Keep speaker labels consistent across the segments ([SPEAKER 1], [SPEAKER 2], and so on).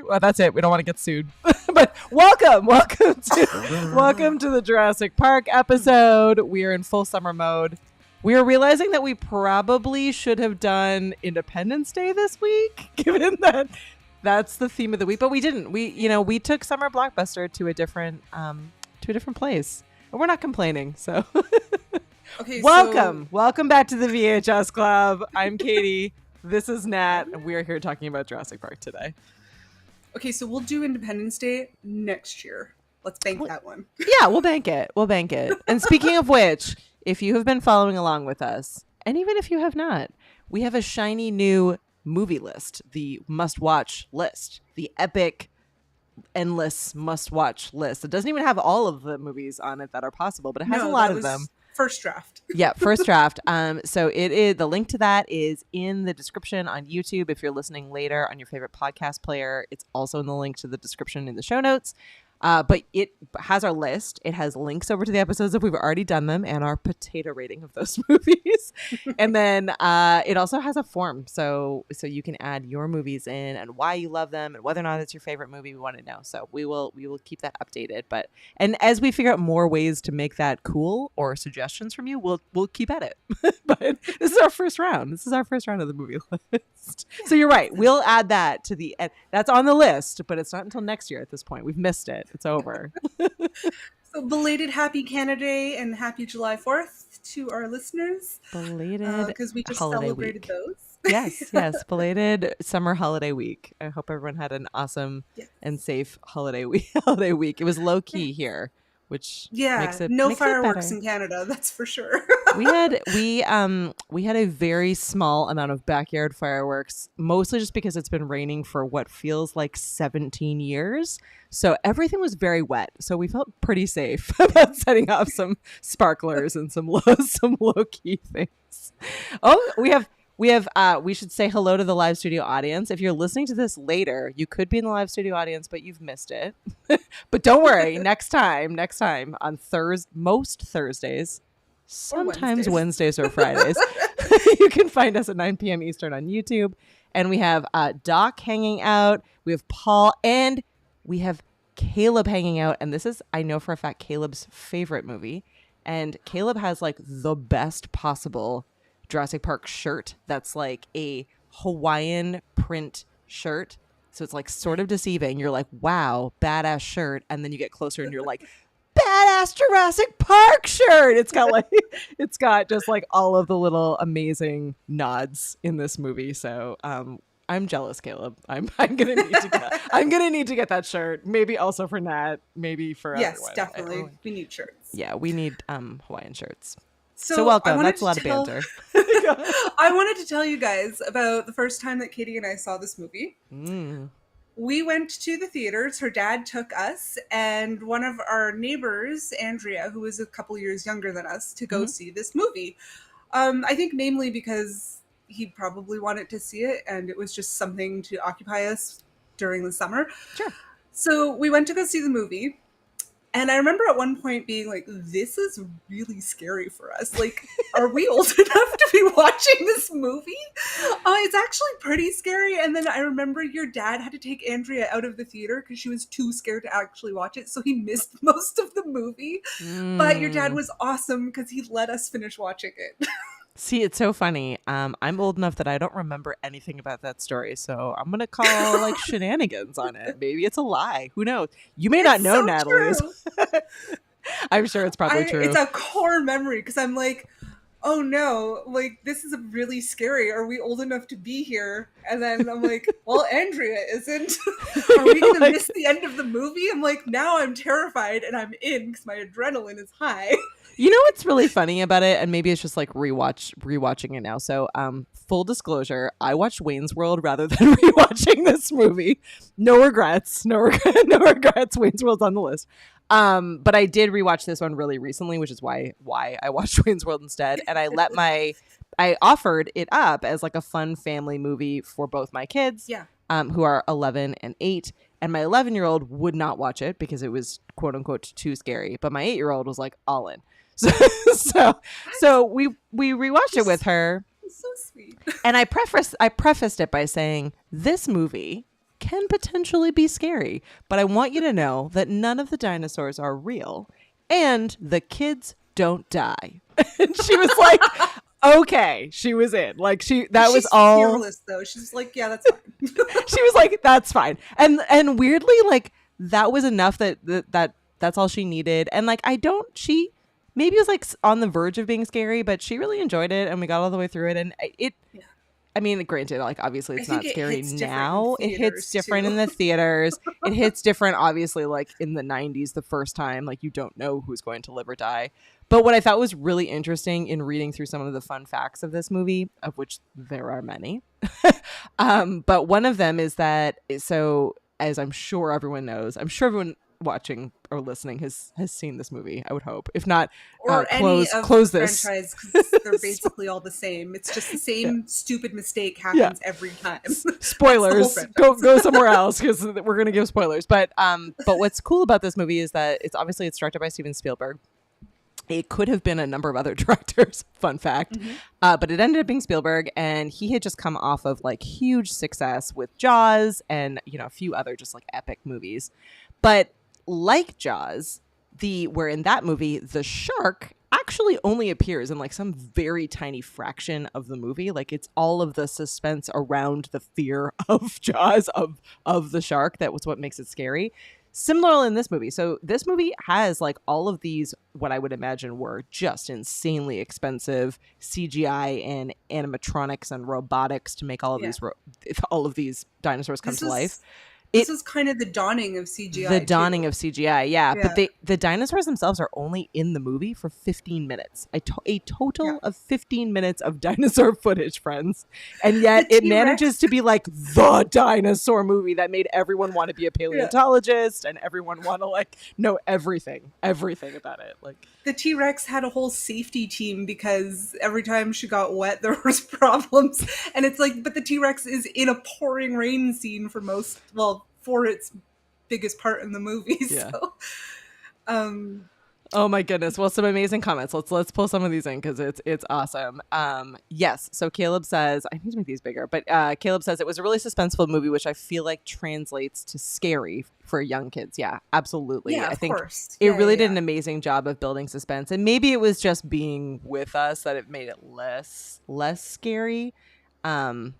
[SPEAKER 1] Well, that's it. We don't want to get sued. But welcome to the Jurassic Park episode. We are in full summer mode. We are realizing that we probably should have done Independence Day this week, given that that's the theme of the week. But we didn't. We took Summer Blockbuster to a different place, and we're not complaining. So,
[SPEAKER 2] okay,
[SPEAKER 1] welcome back to the VHS Club. I'm Katie. This is Nat, and we are here talking about Jurassic Park today.
[SPEAKER 2] Okay, so we'll do Independence Day next year. Let's bank that one.
[SPEAKER 1] Yeah, we'll bank it. And speaking of which, if you have been following along with us, and even if you have not, we have a shiny new movie list, the must-watch list, the epic, endless must-watch list. It doesn't even have all of the movies on it that are possible, but it has a lot of them.
[SPEAKER 2] First draft.
[SPEAKER 1] Yeah, first draft. So it is, the link to that is in the description on YouTube. If you're listening later on your favorite podcast player, it's also in the link to the description in the show notes. But it has our list. It has links over to the episodes if we've already done them and our potato rating of those movies. And then it also has a form. So you can add your movies in and why you love them and whether or not it's your favorite movie. We want to know. So we will keep that updated. And as we figure out more ways to make that cool or suggestions from you, we'll keep at it. But this is our first round. This is our first round of the movie list. So you're right. We'll add that to the end. That's on the list, but it's not until next year at this point. We've missed it. It's over.
[SPEAKER 2] So belated Happy Canada Day and Happy July 4th to our listeners.
[SPEAKER 1] Belated
[SPEAKER 2] because we just
[SPEAKER 1] holiday
[SPEAKER 2] celebrated
[SPEAKER 1] week.
[SPEAKER 2] those.
[SPEAKER 1] Yes. Belated summer holiday week. I hope everyone had an awesome and safe holiday week. It was low key here, which makes it
[SPEAKER 2] fireworks
[SPEAKER 1] better.
[SPEAKER 2] In Canada, that's for sure.
[SPEAKER 1] we had a very small amount of backyard fireworks, mostly just because it's been raining for what feels like 17 years. So everything was very wet. So we felt pretty safe about setting off some sparklers and some low key things. Oh, we should say hello to the live studio audience. If you're listening to this later, you could be in the live studio audience, but you've missed it. But don't worry, next time on most Thursdays, sometimes Wednesdays or Fridays, you can find us at 9 p.m. Eastern on YouTube. And we have Doc hanging out. We have Paul and we have Caleb hanging out. And this is, I know for a fact, Caleb's favorite movie. And Caleb has like the best possible Jurassic Park shirt that's like a Hawaiian print shirt. So it's like sort of deceiving. You're like, wow, badass shirt. And then you get closer and you're like, badass Jurassic Park shirt. It's got just like all of the little amazing nods in this movie. So I'm jealous, Caleb. I'm gonna need to get that shirt. Maybe also for Nat. Maybe for
[SPEAKER 2] yes,
[SPEAKER 1] everyone.
[SPEAKER 2] definitely. We need shirts.
[SPEAKER 1] Yeah, we need Hawaiian shirts.
[SPEAKER 2] So
[SPEAKER 1] welcome. That's a lot of banter.
[SPEAKER 2] I wanted to tell you guys about the first time that Katie and I saw this movie. We went to the theaters. Her dad took us and one of our neighbors, Andrea, who was a couple years younger than us, to go see this movie. I think namely because he probably wanted to see it and it was just something to occupy us during the summer.
[SPEAKER 1] Sure. So
[SPEAKER 2] we went to go see the movie. And I remember at one point being like, this is really scary for us. Like, are we old enough to be watching this movie? It's actually pretty scary. And then I remember your dad had to take Andrea out of the theater because she was too scared to actually watch it. So he missed most of the movie. But your dad was awesome because he let us finish watching it.
[SPEAKER 1] See, it's so funny. I'm old enough that I don't remember anything about that story, so I'm gonna call like shenanigans on it. Maybe it's a lie. Who knows? You may not
[SPEAKER 2] It's
[SPEAKER 1] know,
[SPEAKER 2] so
[SPEAKER 1] Natalie's.
[SPEAKER 2] true.
[SPEAKER 1] I'm sure it's probably
[SPEAKER 2] It's
[SPEAKER 1] true.
[SPEAKER 2] a core memory because I'm like, oh no, like this is really scary. Are we old enough to be here? And then I'm like, well, Andrea isn't. Are we gonna
[SPEAKER 1] Like,
[SPEAKER 2] miss the end of the movie? I'm like, now I'm terrified and I'm in because my adrenaline is high.
[SPEAKER 1] you know what's really funny about it, and maybe it's just like rewatching it now. So, full disclosure, I watched Wayne's World rather than rewatching this movie. No regrets, no regrets. Wayne's World's on the list. But I did rewatch this one really recently, which is why I watched Wayne's World instead. And I offered it up as like a fun family movie for both my kids,
[SPEAKER 2] Yeah.
[SPEAKER 1] who are 11 and 8. And my 11-year-old would not watch it because it was quote unquote too scary. But my 8-year-old was like all in. So so we rewatched it with her,
[SPEAKER 2] It's so sweet.
[SPEAKER 1] and I prefaced it by saying this movie can potentially be scary, but I want you to know that none of the dinosaurs are real and the kids don't die. And she was like, okay, she was in. Like
[SPEAKER 2] She's
[SPEAKER 1] was all
[SPEAKER 2] fearless though. She's like, yeah, that's fine.
[SPEAKER 1] she was like, that's fine. And weirdly, like that was enough that's all she needed. And like she maybe it was like on the verge of being scary, but she really enjoyed it and we got all the way through it. And I mean, granted, like obviously it's not scary now. It hits different in the theaters. It hits different, obviously, like in the 90s, the first time, like you don't know who's going to live or die. But what I thought was really interesting in reading through some of the fun facts of this movie, of which there are many, but one of them is that, so as I'm sure everyone knows, I'm sure everyone watching or listening has seen this movie, I would hope. If not,
[SPEAKER 2] Or
[SPEAKER 1] close
[SPEAKER 2] the
[SPEAKER 1] this
[SPEAKER 2] franchise because they're basically all the same. It's just the same stupid mistake happens every time.
[SPEAKER 1] Spoilers. Go somewhere else because we're gonna give spoilers. But what's cool about this movie is that it's directed by Steven Spielberg. It could have been a number of other directors, fun fact, but it ended up being Spielberg, and he had just come off of like huge success with Jaws and a few other just like epic movies. But like Jaws, where in that movie the shark actually only appears in like some very tiny fraction of the movie. Like it's all of the suspense around the fear of Jaws of the shark that was what makes it scary. Similar in this movie. So this movie has like all of these, what I would imagine were just insanely expensive CGI and animatronics and robotics to make all of these dinosaurs come to life.
[SPEAKER 2] This is kind of the dawning of CGI.
[SPEAKER 1] The dawning of CGI, yeah. But the dinosaurs themselves are only in the movie for 15 minutes. A total of 15 minutes of dinosaur footage, friends. And yet it manages to be like the dinosaur movie that made everyone want to be a paleontologist and everyone want to like know everything about it. Like
[SPEAKER 2] the T-Rex had a whole safety team because every time she got wet, there was problems. And it's like, but the T-Rex is in a pouring rain scene for its biggest part in the movie.
[SPEAKER 1] Yeah.
[SPEAKER 2] So,
[SPEAKER 1] oh my goodness. Well, some amazing comments. Let's pull some of these in because it's awesome. Yes. So Caleb says, I need to make these bigger, but Caleb says it was a really suspenseful movie, which I feel like translates to scary for young kids. Yeah, absolutely.
[SPEAKER 2] Yeah,
[SPEAKER 1] I think
[SPEAKER 2] course.
[SPEAKER 1] it really did an amazing job of building suspense, and maybe it was just being with us that it made it less scary. To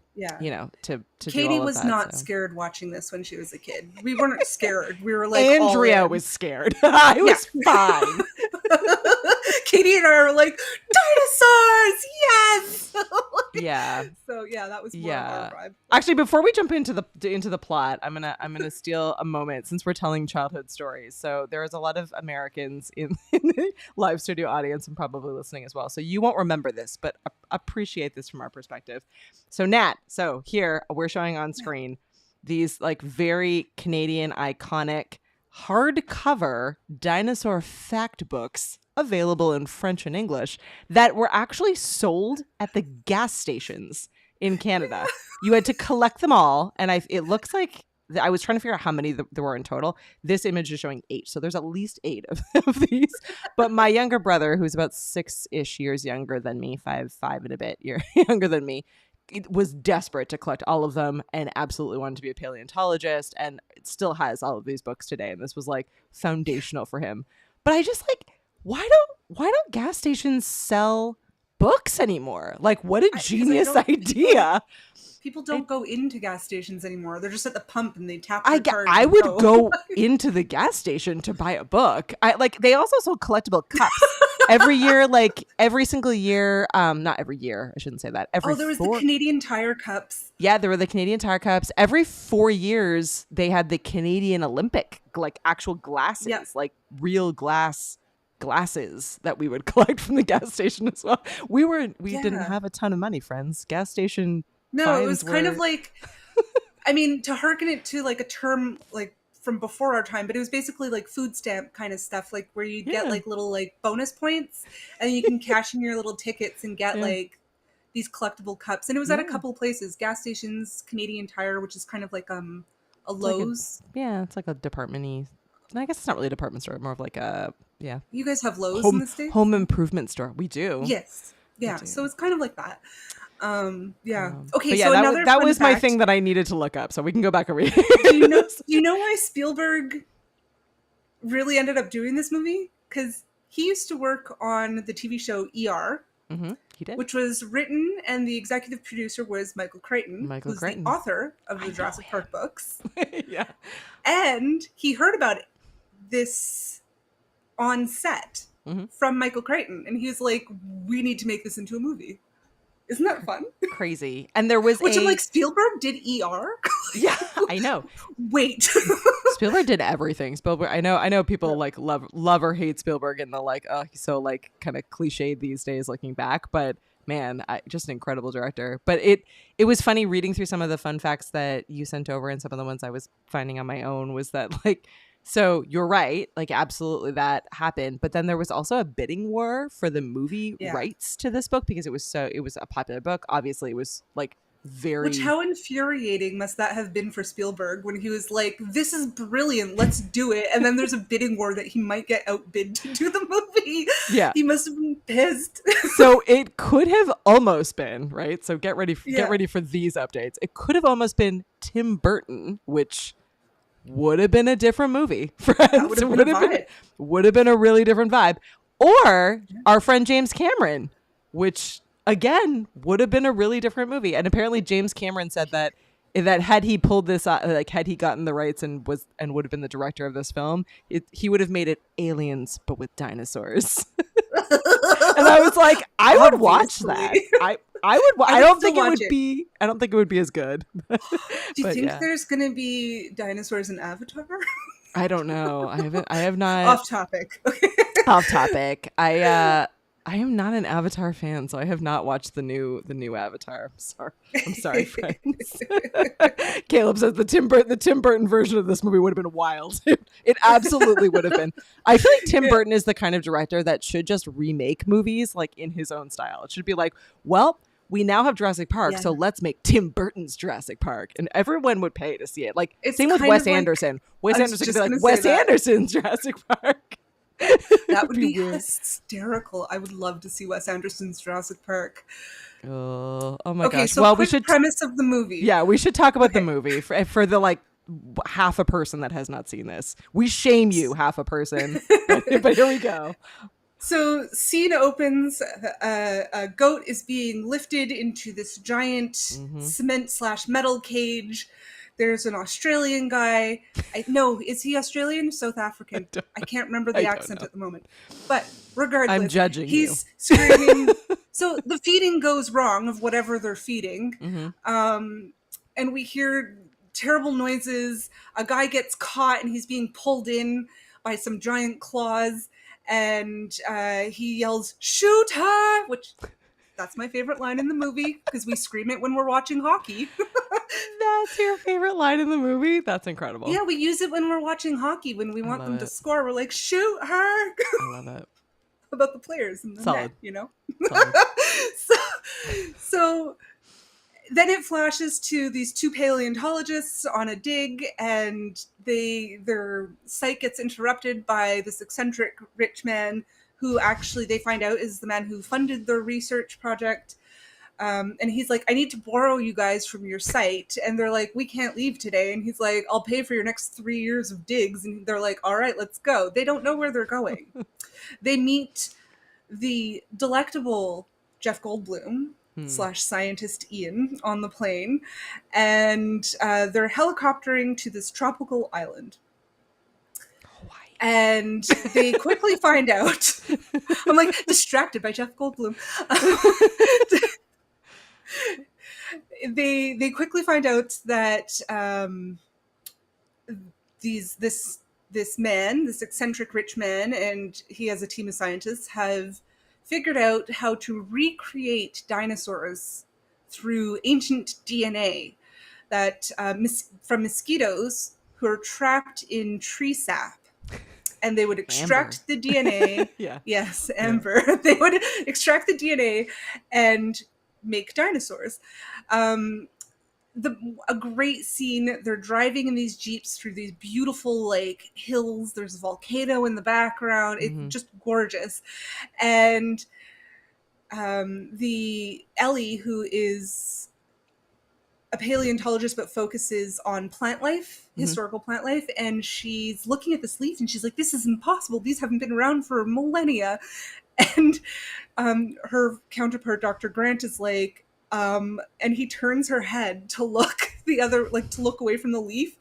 [SPEAKER 2] Katie was not scared watching this when she was a kid. We weren't scared. We were like,
[SPEAKER 1] Andrea was scared. I was fine.
[SPEAKER 2] Katie and I were like, dinosaurs, yes.
[SPEAKER 1] Yeah.
[SPEAKER 2] So yeah, that was more of our vibe.
[SPEAKER 1] Actually, before we jump into the plot, I'm gonna steal a moment since we're telling childhood stories. So there is a lot of Americans in the live studio audience and probably listening as well. So you won't remember this, but appreciate this from our perspective. So Nat, here we're showing on screen these like very Canadian iconic hardcover dinosaur fact books available in French and English that were actually sold at the gas stations in Canada. You had to collect them all, and it looks like I was trying to figure out how many there were in total. This image is showing 8, so there's at least 8 of these. But my younger brother, who's about 6-ish years younger than me, five and a bit younger than me, was desperate to collect all of them and absolutely wanted to be a paleontologist, and still has all of these books today. And this was like foundational for him. But I just like, why don't gas stations sell books anymore. Like, what a
[SPEAKER 2] 'Cause
[SPEAKER 1] genius idea.
[SPEAKER 2] People don't go into gas stations anymore. They're just at the pump and they tap their card.
[SPEAKER 1] I would go into the gas station to buy a book. They also sold collectible cups every year, like every single year. Not every year. I shouldn't say that.
[SPEAKER 2] There was the Canadian Tire cups.
[SPEAKER 1] Yeah, there were the Canadian Tire cups. Every 4 years, they had the Canadian Olympic, like actual glasses, like real glasses that we would collect from the gas station as well. We didn't have a ton of money, friends. Gas station.
[SPEAKER 2] No, it was kind of like, I mean, to hearken it to like a term like from before our time, but it was basically like food stamp kind of stuff, like where you get like little like bonus points and you can cash in your little tickets and get like these collectible cups. And it was at a couple of places, gas stations, Canadian Tire, which is kind of like a Lowe's.
[SPEAKER 1] It's like a department-y. I guess it's not really a department store, more of like a,
[SPEAKER 2] You guys have Lowe's in the States?
[SPEAKER 1] Home improvement store. We do.
[SPEAKER 2] Yes. Yeah. So it's kind of like that. Okay.
[SPEAKER 1] So that was my thing that I needed to look up. So we can go back and read.
[SPEAKER 2] Do you know why Spielberg really ended up doing this movie? Because he used to work on the TV show ER.
[SPEAKER 1] Mm-hmm. He did.
[SPEAKER 2] Which was written, and the executive producer was Michael Crichton, who's the author of the Jurassic Park books.
[SPEAKER 1] Yeah.
[SPEAKER 2] And he heard about this on set from Michael Crichton, and he was like, "We need to make this into a movie." Isn't that fun?
[SPEAKER 1] Crazy. And there was
[SPEAKER 2] I'm like, Spielberg did ER?
[SPEAKER 1] Yeah, I know.
[SPEAKER 2] Wait.
[SPEAKER 1] Spielberg did everything. Spielberg, I know people like love or hate Spielberg and they're like, oh, he's so like kind of cliched these days looking back. But man, just an incredible director. But it was funny reading through some of the fun facts that you sent over, and some of the ones I was finding on my own was that like, so you're right, like absolutely that happened. But then there was also a bidding war for the movie rights to this book because it was a popular book. Obviously, it was like very.
[SPEAKER 2] How infuriating must that have been for Spielberg when he was like, "This is brilliant, let's do it," and then there's a bidding war that he might get outbid to do the movie.
[SPEAKER 1] Yeah,
[SPEAKER 2] he must have been pissed.
[SPEAKER 1] So it could have almost been right. So get ready for these updates. It could have almost been Tim Burton, which would have been a different movie, friends. Would have been a really different vibe. Or our friend James Cameron, which again would have been a really different movie. And apparently James Cameron said that had he pulled this like had he gotten the rights and would have been the director of this film, he would have made it Aliens but with dinosaurs. And I was like, I would watch that. I would. I don't think it would be as good.
[SPEAKER 2] Do you think there's going to be dinosaurs in Avatar?
[SPEAKER 1] I don't know. I have not.
[SPEAKER 2] Off topic.
[SPEAKER 1] Off topic. I am not an Avatar fan, so I have not watched the new Avatar. I'm sorry, friends. Caleb says the Tim Burton version of this movie would have been wild. It absolutely would have been. I feel like Tim Burton is the kind of director that should just remake movies like in his own style. It should be like, well, we now have Jurassic Park, so let's make Tim Burton's Jurassic Park, and everyone would pay to see it. Like same with Wes Anderson. Wes Anderson could be like Wes Anderson's Jurassic Park.
[SPEAKER 2] That would be hysterical. I would love to see Wes Anderson's Jurassic Park.
[SPEAKER 1] Oh my gosh.
[SPEAKER 2] So well, we should premise of the movie.
[SPEAKER 1] Yeah, we should talk about the movie for the like half a person that has not seen this. We shame you, half a person. But here we go.
[SPEAKER 2] So scene opens, a goat is being lifted into this giant cement/metal cage. There's an Australian guy. Is he Australian? South African? I can't remember the accent at the moment. But regardless,
[SPEAKER 1] I'm judging
[SPEAKER 2] he's screaming. So the feeding goes wrong of whatever they're feeding. And we hear terrible noises. A guy gets caught and he's being pulled in by some giant claws. And he yells, "Shoot her!" Which that's my favorite line in the movie because we scream it when we're watching hockey.
[SPEAKER 1] That's your favorite line in the movie? That's incredible.
[SPEAKER 2] Yeah, we use it when we're watching hockey. When we want them to score, we're like, "Shoot her!"
[SPEAKER 1] I love it.
[SPEAKER 2] About the players in the net, you know? So then it flashes to these two paleontologists on a dig, and their sight gets interrupted by this eccentric rich man who actually they find out is the man who funded their research project. And he's like, "I need to borrow you guys from your site." And they're like, "We can't leave today." And he's like, "I'll pay for your next 3 years of digs." And they're like, "All right, let's go." They don't know where they're going. They meet the delectable Jeff Goldblum slash scientist Ian on the plane, and they're helicoptering to this tropical island.
[SPEAKER 1] Hawaii.
[SPEAKER 2] And they quickly find out. I'm like distracted by Jeff Goldblum. They quickly find out that this man, this eccentric rich man, and he has a team of scientists, have figured out how to recreate dinosaurs through ancient DNA that from mosquitoes who are trapped in tree sap. And they would extract the DNA.
[SPEAKER 1] Yeah.
[SPEAKER 2] Yes, amber. Yeah. They would extract the DNA and make dinosaurs. A great scene. They're driving in these jeeps through these beautiful like hills. There's a volcano in the background. It's just gorgeous. And the Ellie, who is a paleontologist but focuses on plant life, historical plant life, and she's looking at this leaf and she's like, this is impossible. These haven't been around for millennia. And her counterpart, Dr. Grant, is like, and he turns her head to look to look away from the leaf.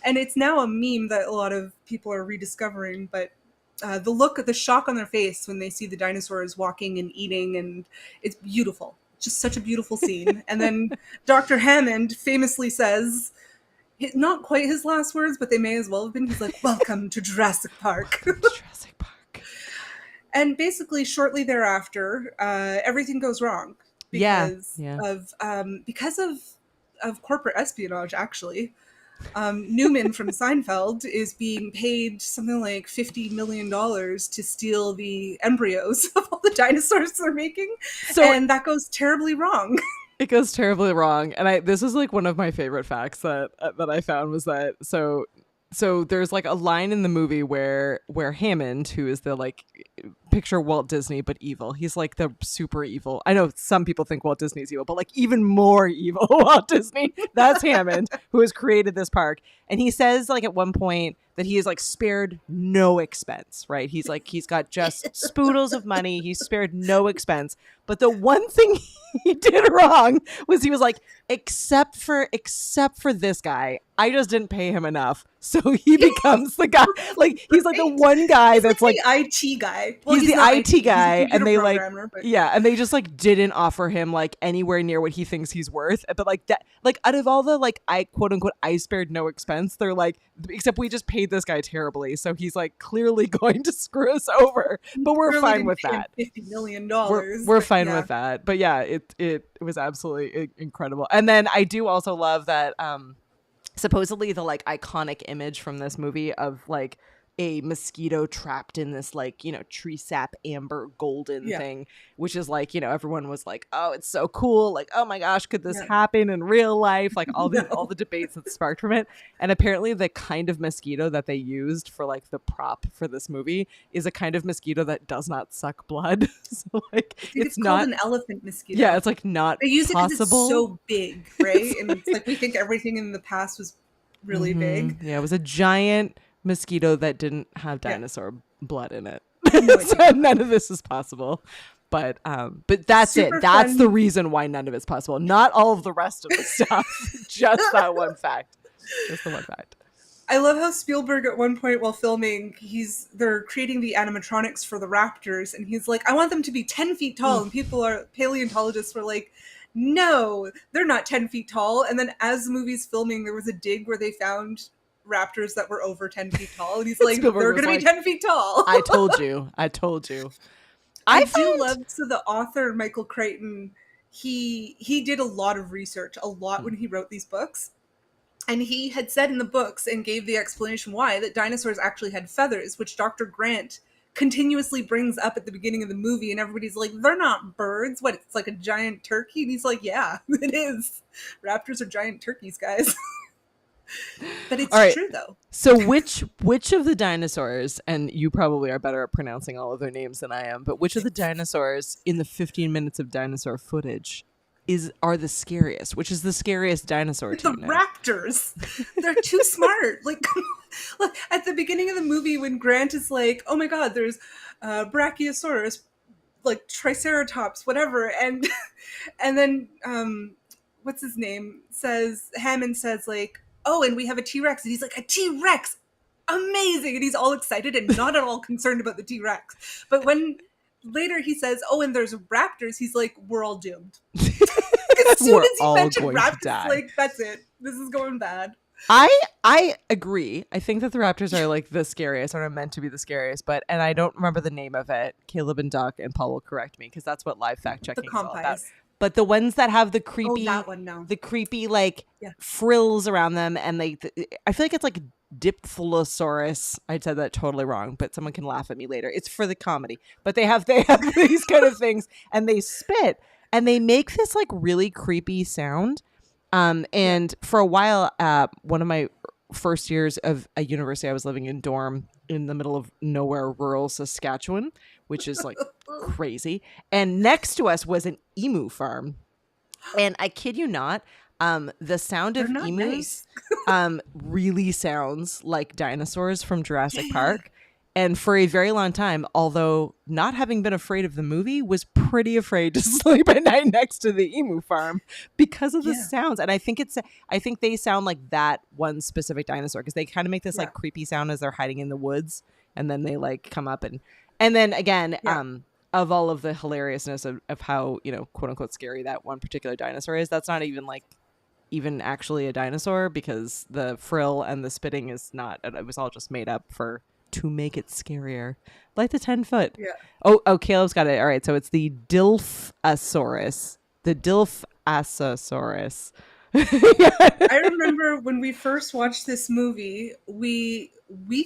[SPEAKER 2] And it's now a meme that a lot of people are rediscovering, but the shock on their face when they see the dinosaurs walking and eating, and it's beautiful. Just such a beautiful scene. And then Dr. Hammond famously says, not quite his last words, but they may as well have been, he's like, welcome to Jurassic Park.
[SPEAKER 1] Jurassic Park.
[SPEAKER 2] And basically shortly thereafter, everything goes wrong because of corporate espionage, actually. Newman from Seinfeld is being paid something like $50 million to steal the embryos of all the dinosaurs they're making. And that goes terribly wrong.
[SPEAKER 1] It goes terribly wrong. And this is like one of my favorite facts that I found was that so there's like a line in the movie where Hammond, who is the like picture Walt Disney but evil, he's like the super evil. I know some people think Walt Disney's evil, but like even more evil Walt Disney. That's Hammond, who has created this park. And he says like at one point that he is like spared no expense, right? He's like, he's got just spoodles of money. He spared no expense. But the one thing he did wrong was he was like, except for this guy, I just didn't pay him enough. So he becomes the guy, like he's like the one guy that's like
[SPEAKER 2] the IT guy.
[SPEAKER 1] Well, he's the IT guy, and they like,
[SPEAKER 2] but...
[SPEAKER 1] and they just like didn't offer him like anywhere near what he thinks he's worth. But like that, like out of all the like I quote unquote I spared no expense, they're like, except we just paid this guy terribly, so he's like clearly going to screw us over. But we're fine with that.
[SPEAKER 2] $50 million.
[SPEAKER 1] We're fine with that. But yeah, it was absolutely incredible. And then I do also love that supposedly the like iconic image from this movie of like a mosquito trapped in this like, you know, tree sap amber golden thing, which is like, you know, everyone was like, oh, it's so cool, like, oh my gosh, could this happen in real life, like all the debates that sparked from it. And apparently the kind of mosquito that they used for like the prop for this movie is a kind of mosquito that does not suck blood. So like it's not
[SPEAKER 2] called an elephant mosquito.
[SPEAKER 1] Yeah, it's like not
[SPEAKER 2] they use
[SPEAKER 1] possible.
[SPEAKER 2] It 'cause it's so big, right? And it's like we think everything in the past was really big.
[SPEAKER 1] Yeah, it was a giant mosquito that didn't have dinosaur blood in it.
[SPEAKER 2] No
[SPEAKER 1] So none of this is possible. But that's
[SPEAKER 2] Super
[SPEAKER 1] it. That's
[SPEAKER 2] fun.
[SPEAKER 1] the reason why none of it's possible. Not all of the rest of the stuff. Just that one fact. Just the one fact.
[SPEAKER 2] I love how Spielberg at one point while filming, they're creating the animatronics for the raptors, and he's like, I want them to be 10 feet tall. And paleontologists were like, no, they're not 10 feet tall. And then as the movie's filming, there was a dig where they found raptors that were over 10 feet tall, and he's like, they're gonna be 10 feet tall.
[SPEAKER 1] I told you. I
[SPEAKER 2] do love, so the author Michael Crichton, he did a lot of research, when he wrote these books, and he had said in the books and gave the explanation why that dinosaurs actually had feathers, which Dr. Grant continuously brings up at the beginning of the movie, and everybody's like, they're not birds, what, it's like a giant turkey? And he's like, yeah, it is. Raptors are giant turkeys, guys. But it's true though.
[SPEAKER 1] So which of the dinosaurs, and you probably are better at pronouncing all of their names than I am, but which of the dinosaurs in the 15 minutes of dinosaur footage are the scariest? Which is the scariest dinosaur to you now?
[SPEAKER 2] Raptors. They're too smart. Like at the beginning of the movie when Grant is like, oh my god, there's Brachiosaurus like triceratops, whatever. And and then what's his name Hammond says like, oh, and we have a T-Rex, and he's like, a T-Rex, amazing, and he's all excited and not at all concerned about the T-Rex. But when later he says, oh, and there's raptors, he's like, we're all doomed. As soon
[SPEAKER 1] We're
[SPEAKER 2] as he
[SPEAKER 1] all
[SPEAKER 2] mentioned
[SPEAKER 1] going to
[SPEAKER 2] raptors,
[SPEAKER 1] die.
[SPEAKER 2] like, that's it, this is going bad.
[SPEAKER 1] I agree. I think that the raptors are like the scariest, or are meant to be the scariest, and I don't remember the name of it. Caleb and Doc and Paul will correct me, because that's what live fact checking is all about. But the ones that have the creepy,
[SPEAKER 2] that one, no.
[SPEAKER 1] the creepy like frills around them, and I feel like it's like Diphthalosaurus. I said that totally wrong, but someone can laugh at me later. It's for the comedy. But they have these kind of things, and they spit, and they make this like really creepy sound. And for a while, one of my first years of a university, I was living in dorm in the middle of nowhere, rural Saskatchewan, which is like crazy. And next to us was an emu farm. And I kid you not, the sound of emus really sounds like dinosaurs from Jurassic Park. And for a very long time, although not having been afraid of the movie, was pretty afraid to sleep at night next to the emu farm because of the sounds. And I think they sound like that one specific dinosaur, because they kind of make this like creepy sound as they're hiding in the woods, and then they like come up and then again, of all of the hilariousness of how, you know, quote unquote scary that one particular dinosaur is, that's not even actually a dinosaur, because the frill and the spitting is not. It was all just made up to make it scarier, like the 10-foot. Yeah. Oh, Caleb's got it. All right, so it's the Dilphosaurus. The Dilphosaurus.
[SPEAKER 2] I remember when we first watched this movie, we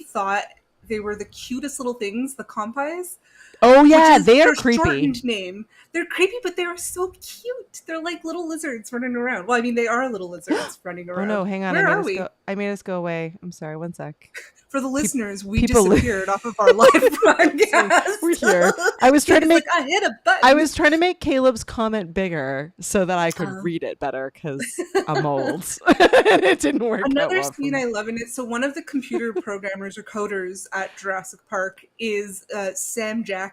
[SPEAKER 2] thought they were the cutest little things, the compis.
[SPEAKER 1] Oh yeah, they are creepy.
[SPEAKER 2] Shortened name. They're creepy, but they are so cute. They're like little lizards running around. Well, I mean, they are little lizards running around.
[SPEAKER 1] Oh no, hang on.
[SPEAKER 2] Where are we?
[SPEAKER 1] I made us go away. I'm sorry. One sec.
[SPEAKER 2] For the listeners, we disappeared off of our live podcast.
[SPEAKER 1] We're here. I was trying to make.
[SPEAKER 2] I hit a button.
[SPEAKER 1] I was trying to make Caleb's comment bigger so that I could read it better, because I'm old. And it didn't work.
[SPEAKER 2] Another scene I love in it. So one of the computer programmers or coders at Jurassic Park is Sam Jackson,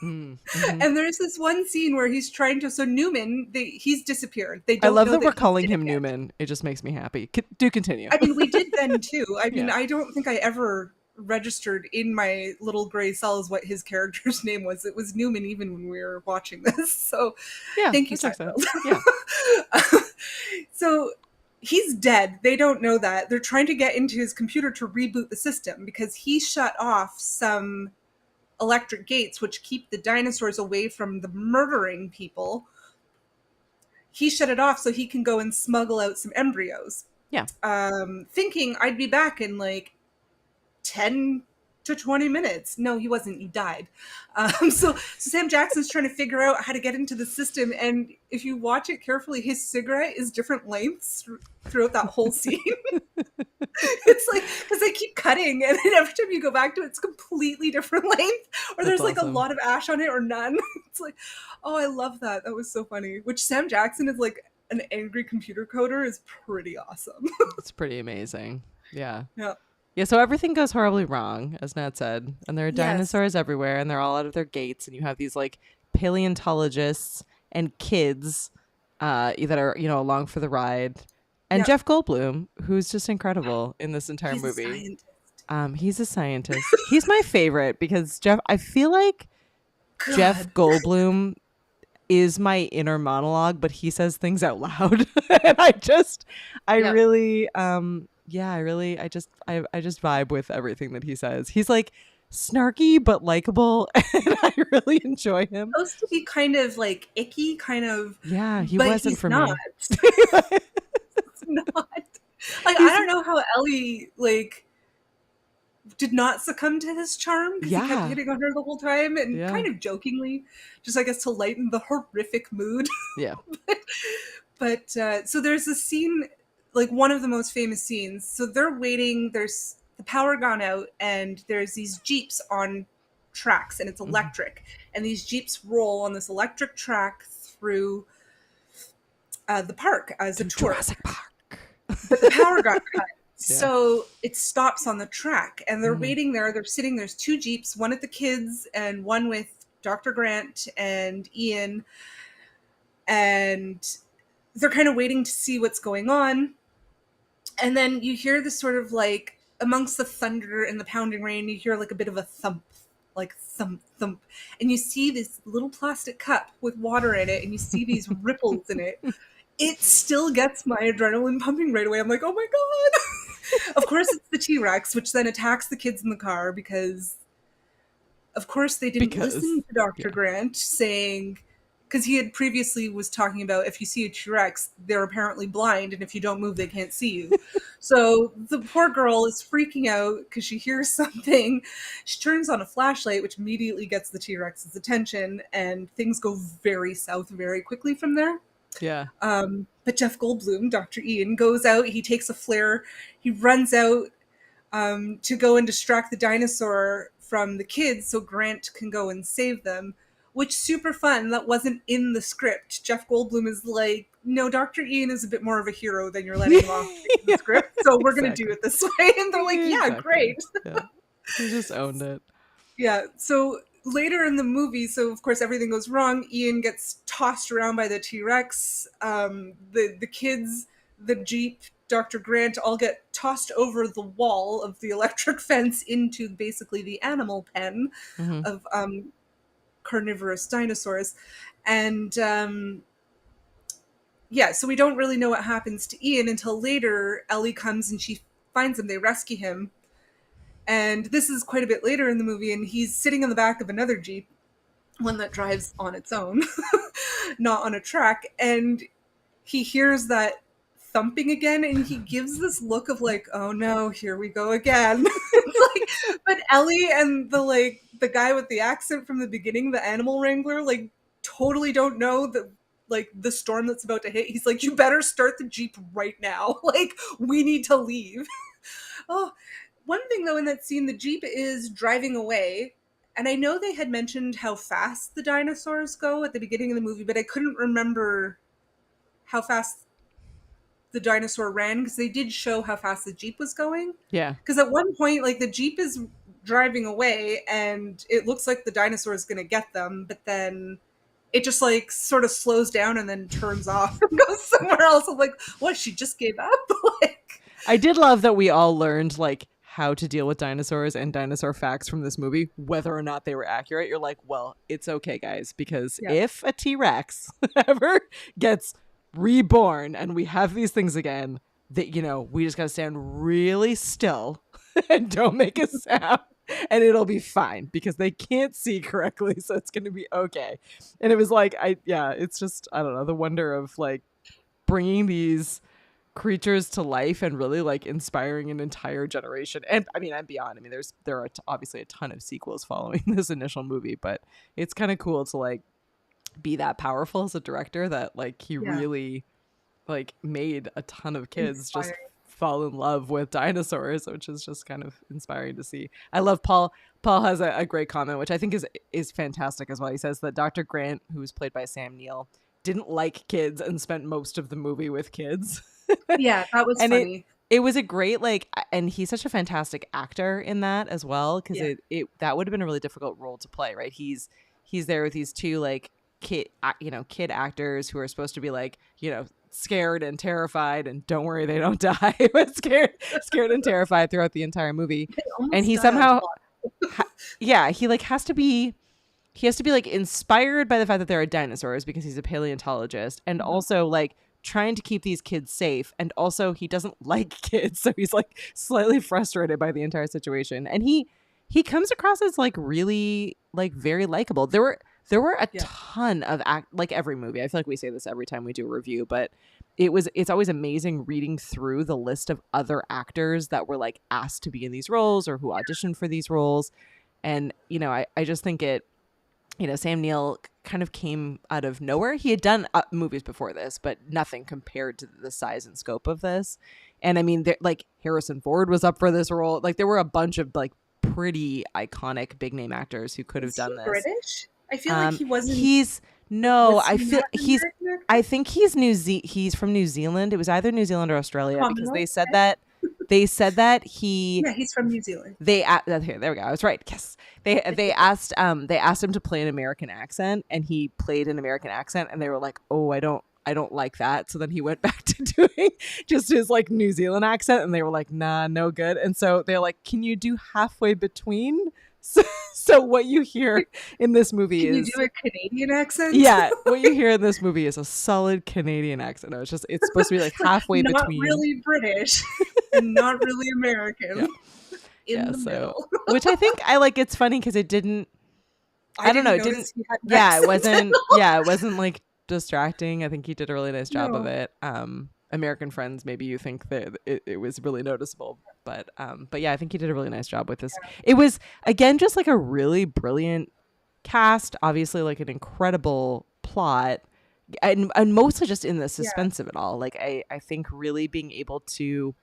[SPEAKER 1] mm-hmm.
[SPEAKER 2] And there's this one scene where he's trying to. So Newman, he's disappeared.
[SPEAKER 1] I love that we're calling him Newman. It just makes me happy. Do continue.
[SPEAKER 2] I mean, we did then too. I mean, I don't think I ever registered in my little gray cells what his character's name was. It was Newman even when we were watching this. So thank you, Seinfeld. So he's dead. They don't know that. They're trying to get into his computer to reboot the system, because he shut off some electric gates which keep the dinosaurs away from the murdering people. He shut it off so he can go and smuggle out some embryos.
[SPEAKER 1] Yeah.
[SPEAKER 2] Thinking I'd be back in like 10 to 20 minutes. No, he wasn't. You died. So Sam Jackson's trying to figure out how to get into the system. And if you watch it carefully, his cigarette is different lengths throughout that whole scene. It's like, because they keep cutting, and then every time you go back to it, it's completely different length, or there's like a lot of ash on it or none. It's like, oh, I love that. That was so funny. Which Sam Jackson is like an angry computer coder is pretty awesome.
[SPEAKER 1] It's pretty amazing. Yeah.
[SPEAKER 2] Yeah.
[SPEAKER 1] Yeah, so everything goes horribly wrong, as Nat said. And there are dinosaurs everywhere, and they're all out of their gates. And you have these like paleontologists and kids that are, you know, along for the ride. And Jeff Goldblum, who's just incredible in this entire movie. He's a scientist. He's my favorite, because I feel like Jeff Goldblum is my inner monologue, but he says things out loud. And I just vibe with everything that he says. He's like snarky but likable, and I really enjoy him.
[SPEAKER 2] Supposed to be kind of like icky, kind of.
[SPEAKER 1] Yeah, he wasn't for me.
[SPEAKER 2] It's not. Like, I don't know how Ellie like did not succumb to his charm, because he kept hitting on her the whole time, and kind of jokingly, just I guess to lighten the horrific mood.
[SPEAKER 1] Yeah.
[SPEAKER 2] but so there's a scene, like one of the most famous scenes. So they're waiting. There's the power gone out, and there's these Jeeps on tracks, and it's electric. And these Jeeps roll on this electric track through the park as a tour.
[SPEAKER 1] Jurassic Park.
[SPEAKER 2] But the power got cut. So it stops on the track, and they're waiting there. They're sitting. There's two Jeeps, one with the kids and one with Dr. Grant and Ian, and they're kind of waiting to see what's going on. And then you hear this sort of like, amongst the thunder and the pounding rain, you hear like a bit of a thump, like thump, thump. And you see this little plastic cup with water in it, and you see these ripples in it. It still gets my adrenaline pumping right away. I'm like, oh my God. Of course, it's the T-Rex, which then attacks the kids in the car because, of course, they didn't listen to Dr. Grant saying, because he had previously was talking about if you see a T-Rex, they're apparently blind, and if you don't move, they can't see you. So the poor girl is freaking out because she hears something. She turns on a flashlight, which immediately gets the T-Rex's attention, and things go very south very quickly from there.
[SPEAKER 1] Yeah.
[SPEAKER 2] But Jeff Goldblum, Dr. Ian, goes out. He takes a flare. He runs out to go and distract the dinosaur from the kids so Grant can go and save them, which super fun. That wasn't in the script. Jeff Goldblum is like, no, Dr. Ian is a bit more of a hero than you're letting him off in the script, so we're going to do it this way. And they're like, yeah, great. Yeah.
[SPEAKER 1] He just owned it.
[SPEAKER 2] Yeah, so later in the movie, so of course everything goes wrong. Ian gets tossed around by the T-Rex. The kids, the Jeep, Dr. Grant all get tossed over the wall of the electric fence into basically the animal pen of carnivorous dinosaurs. And yeah, so we don't really know what happens to Ian until later. Ellie comes and she finds him. They rescue him. And this is quite a bit later in the movie, and he's sitting in the back of another Jeep, one that drives on its own, not on a track, and he hears that thumping again, and he gives this look of like, oh no, here we go again. Like, but Ellie and the guy with the accent from the beginning, the animal wrangler, like totally don't know that like the storm that's about to hit. He's like, you better start the Jeep right now. Like, we need to leave. Oh, one thing though in that scene, the Jeep is driving away, and I know they had mentioned how fast the dinosaurs go at the beginning of the movie, but I couldn't remember how fast the dinosaur ran, because they did show how fast the Jeep was going.
[SPEAKER 1] Yeah.
[SPEAKER 2] Because at one point, like, the Jeep is driving away, and it looks like the dinosaur is going to get them, but then it just, like, sort of slows down and then turns off and goes somewhere else. I'm like, what, she just gave up? Like,
[SPEAKER 1] I did love that we all learned, like, how to deal with dinosaurs and dinosaur facts from this movie, whether or not they were accurate. You're like, well, it's okay, guys, because if a T-Rex ever gets reborn and we have these things again, that, you know, we just gotta stand really still and don't make a sound, and it'll be fine because they can't see correctly, so it's gonna be okay. And it was like, it's just, I don't know, the wonder of like bringing these creatures to life and really like inspiring an entire generation, and I mean, and beyond. I mean, there are obviously a ton of sequels following this initial movie, but it's kind of cool to like be that powerful as a director, that like he really like made a ton of kids just fall in love with dinosaurs, which is just kind of inspiring to see. I love Paul has a great comment, which I think is fantastic as well. He says that Dr. Grant, who was played by Sam Neill, didn't like kids and spent most of the movie with kids.
[SPEAKER 2] Yeah, that was funny.
[SPEAKER 1] It was a great, like, and he's such a fantastic actor in that as well, because it that would have been a really difficult role to play, right? He's there with these two like kid actors who are supposed to be like, you know, scared and terrified, and don't worry, they don't die, but scared and terrified throughout the entire movie. And he somehow he has to be like inspired by the fact that there are dinosaurs because he's a paleontologist, and also like trying to keep these kids safe, and also he doesn't like kids, so he's like slightly frustrated by the entire situation, and he comes across as like really like very likable. There were a ton of like every movie, I feel like we say this every time we do a review, but it's always amazing reading through the list of other actors that were like asked to be in these roles or who auditioned for these roles. And you know, I just think Sam Neill kind of came out of nowhere. He had done movies before this, but nothing compared to the size and scope of this. And I mean, like Harrison Ford was up for this role. Like there were a bunch of like pretty iconic big name actors who could have done this.
[SPEAKER 2] British? I feel like he wasn't.
[SPEAKER 1] I think he's from New Zealand. It was either New Zealand or Australia, because they said that he's from New Zealand. There we go. I was right. Yes. they asked him to play an American accent, and he played an American accent, and they were like, "Oh, I don't like that." So then he went back to doing just his like New Zealand accent, and they were like, "Nah, no good." And so they're like, "Can you do halfway between?" So what you hear in this movie
[SPEAKER 2] Can
[SPEAKER 1] is,
[SPEAKER 2] you do a Canadian accent?
[SPEAKER 1] yeah, what you hear in this movie is a solid Canadian accent. No, it's supposed to be like halfway
[SPEAKER 2] not
[SPEAKER 1] between.
[SPEAKER 2] really British and not really American.
[SPEAKER 1] Yeah.
[SPEAKER 2] In the middle.
[SPEAKER 1] Which I think I like. It's funny because it didn't. I don't know. It didn't.
[SPEAKER 2] He had an
[SPEAKER 1] Yeah, it
[SPEAKER 2] accent
[SPEAKER 1] wasn't.
[SPEAKER 2] at all.
[SPEAKER 1] Yeah, it wasn't like distracting. I think he did a really nice job of
[SPEAKER 2] No.
[SPEAKER 1] it. American Friends, maybe you think that it was really noticeable, but yeah, I think he did a really nice job with this. It was again just like a really brilliant cast, obviously like an incredible plot, and mostly just in the suspense of it all. Like I think really being able to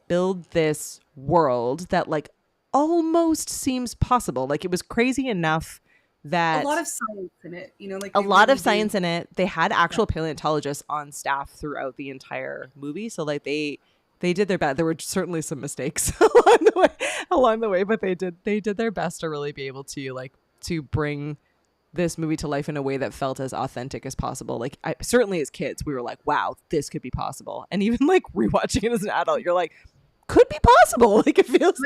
[SPEAKER 1] build this world that like almost seems possible. Like it was crazy enough that
[SPEAKER 2] A lot of science in it, like
[SPEAKER 1] a
[SPEAKER 2] they
[SPEAKER 1] lot
[SPEAKER 2] really
[SPEAKER 1] of science
[SPEAKER 2] do.
[SPEAKER 1] in it. They had actual paleontologists on staff throughout the entire movie, so like they did their best. There were certainly some mistakes along the way, but they did their best to really be able to like to bring this movie to life in a way that felt as authentic as possible. Like certainly as kids, we were like, "Wow, this could be possible," and even like rewatching it as an adult, you're like, "Could be possible." Like it feels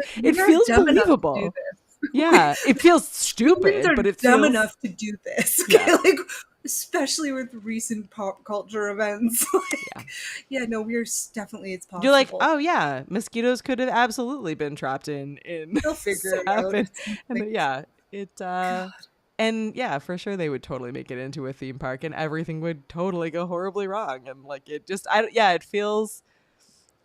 [SPEAKER 2] Dumb enough to do
[SPEAKER 1] believable.
[SPEAKER 2] this.
[SPEAKER 1] Yeah, it feels stupid,
[SPEAKER 2] Humans are
[SPEAKER 1] but it
[SPEAKER 2] dumb
[SPEAKER 1] feels
[SPEAKER 2] enough to do this.
[SPEAKER 1] Yeah.
[SPEAKER 2] Like, especially with recent pop culture events. No, definitely it's possible.
[SPEAKER 1] You're like, oh yeah, mosquitoes could have absolutely been trapped in
[SPEAKER 2] They'll figure it out.
[SPEAKER 1] And yeah, for sure they would totally make it into a theme park, and everything would totally go horribly wrong, and like it just it feels,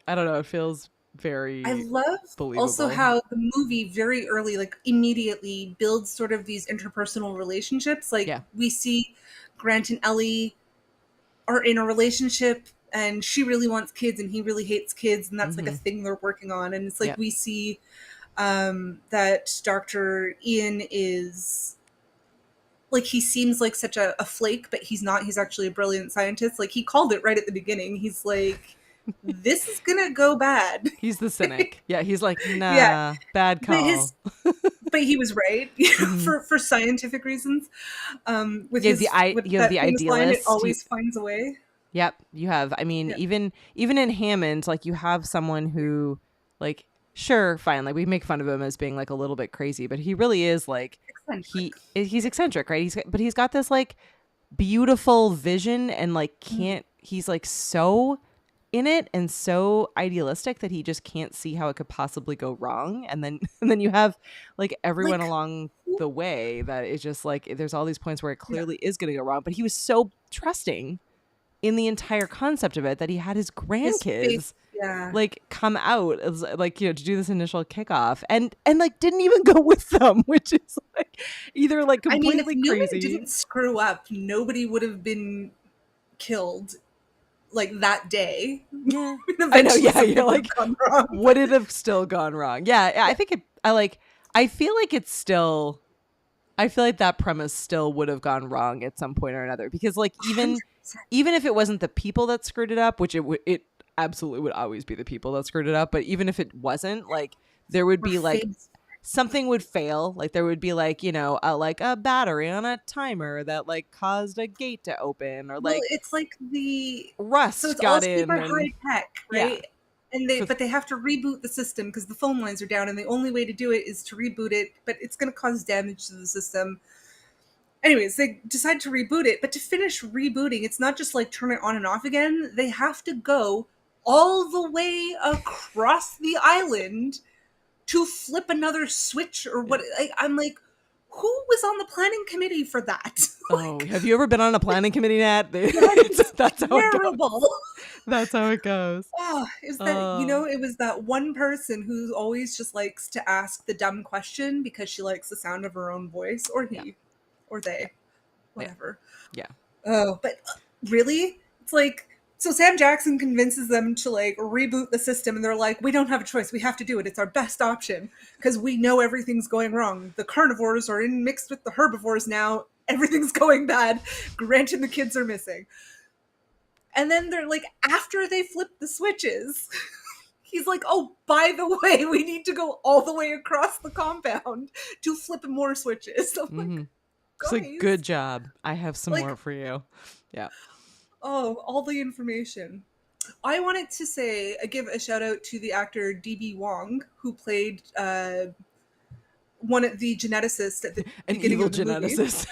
[SPEAKER 1] I don't know, it feels very
[SPEAKER 2] I love
[SPEAKER 1] believable.
[SPEAKER 2] also how the movie very early, like immediately builds sort of these interpersonal relationships. Like we see Grant and Ellie are in a relationship, and she really wants kids and he really hates kids, and that's like a thing they're working on. And it's like we see that Dr. Ian is like, he seems like such a flake, but he's not. He's actually a brilliant scientist. Like he called it right at the beginning. He's like, this is gonna go bad.
[SPEAKER 1] He's the cynic. Yeah, he's like, nah, bad call.
[SPEAKER 2] But he was right for scientific reasons. With
[SPEAKER 1] the idealist
[SPEAKER 2] line, it always finds a way.
[SPEAKER 1] Yep, you have. I mean, even in Hammond, like you have someone who, like, sure, fine, like we make fun of him as being like a little bit crazy, but he really is like he's eccentric, right? He's got this like beautiful vision, and like he's like so in it and so idealistic that he just can't see how it could possibly go wrong. And then you have like everyone along the way that is just like, there's all these points where it clearly is going to go wrong, but he was so trusting in the entire concept of it that he had his grandkids like come out as, like, to do this initial kickoff and like didn't even go with them, which is like either like completely
[SPEAKER 2] if Newman
[SPEAKER 1] crazy.
[SPEAKER 2] Didn't screw up, nobody would have been killed like that day.
[SPEAKER 1] Yeah. I know. Yeah. You're like, would it have still gone wrong? Yeah. I think I feel like that premise still would have gone wrong at some point or another, because like even if it wasn't the people that screwed it up, which it absolutely would always be the people that screwed it up, but even if it wasn't, like there would be like something would fail, like there would be like like a battery on a timer that like caused a gate to open, or like
[SPEAKER 2] it's like the
[SPEAKER 1] rust
[SPEAKER 2] so it's
[SPEAKER 1] got
[SPEAKER 2] all
[SPEAKER 1] in
[SPEAKER 2] super
[SPEAKER 1] and,
[SPEAKER 2] high tech, right? And they have to reboot the system because the phone lines are down, and the only way to do it is to reboot it, but it's going to cause damage to the system. Anyways, they decide to reboot it, but to finish rebooting, it's not just like turn it on and off again. They have to go all the way across the island to flip another switch or what. I'm like, who was on the planning committee for that?
[SPEAKER 1] Oh, have you ever been on a planning committee, Nat? That's terrible. How it goes. That's how it goes.
[SPEAKER 2] Oh, is that it was that one person who always just likes to ask the dumb question because she likes the sound of her own voice, or he, or they, whatever.
[SPEAKER 1] Yeah.
[SPEAKER 2] Oh, but really, it's like, so Sam Jackson convinces them to like reboot the system, and they're like, we don't have a choice. We have to do it. It's our best option because we know everything's going wrong. The carnivores are mixed with the herbivores now. Everything's going bad. Grant and the kids are missing. And then they're like, after they flip the switches, he's like, oh, by the way, we need to go all the way across the compound to flip more switches. I'm like,
[SPEAKER 1] It's like,
[SPEAKER 2] guys,
[SPEAKER 1] good job. I have some
[SPEAKER 2] like,
[SPEAKER 1] more for you. Yeah.
[SPEAKER 2] oh, all the information. I wanted to say, give a shout out to the actor D.B. Wong, who played one of the geneticists at the
[SPEAKER 1] An
[SPEAKER 2] beginning
[SPEAKER 1] evil
[SPEAKER 2] of the movie.
[SPEAKER 1] geneticist.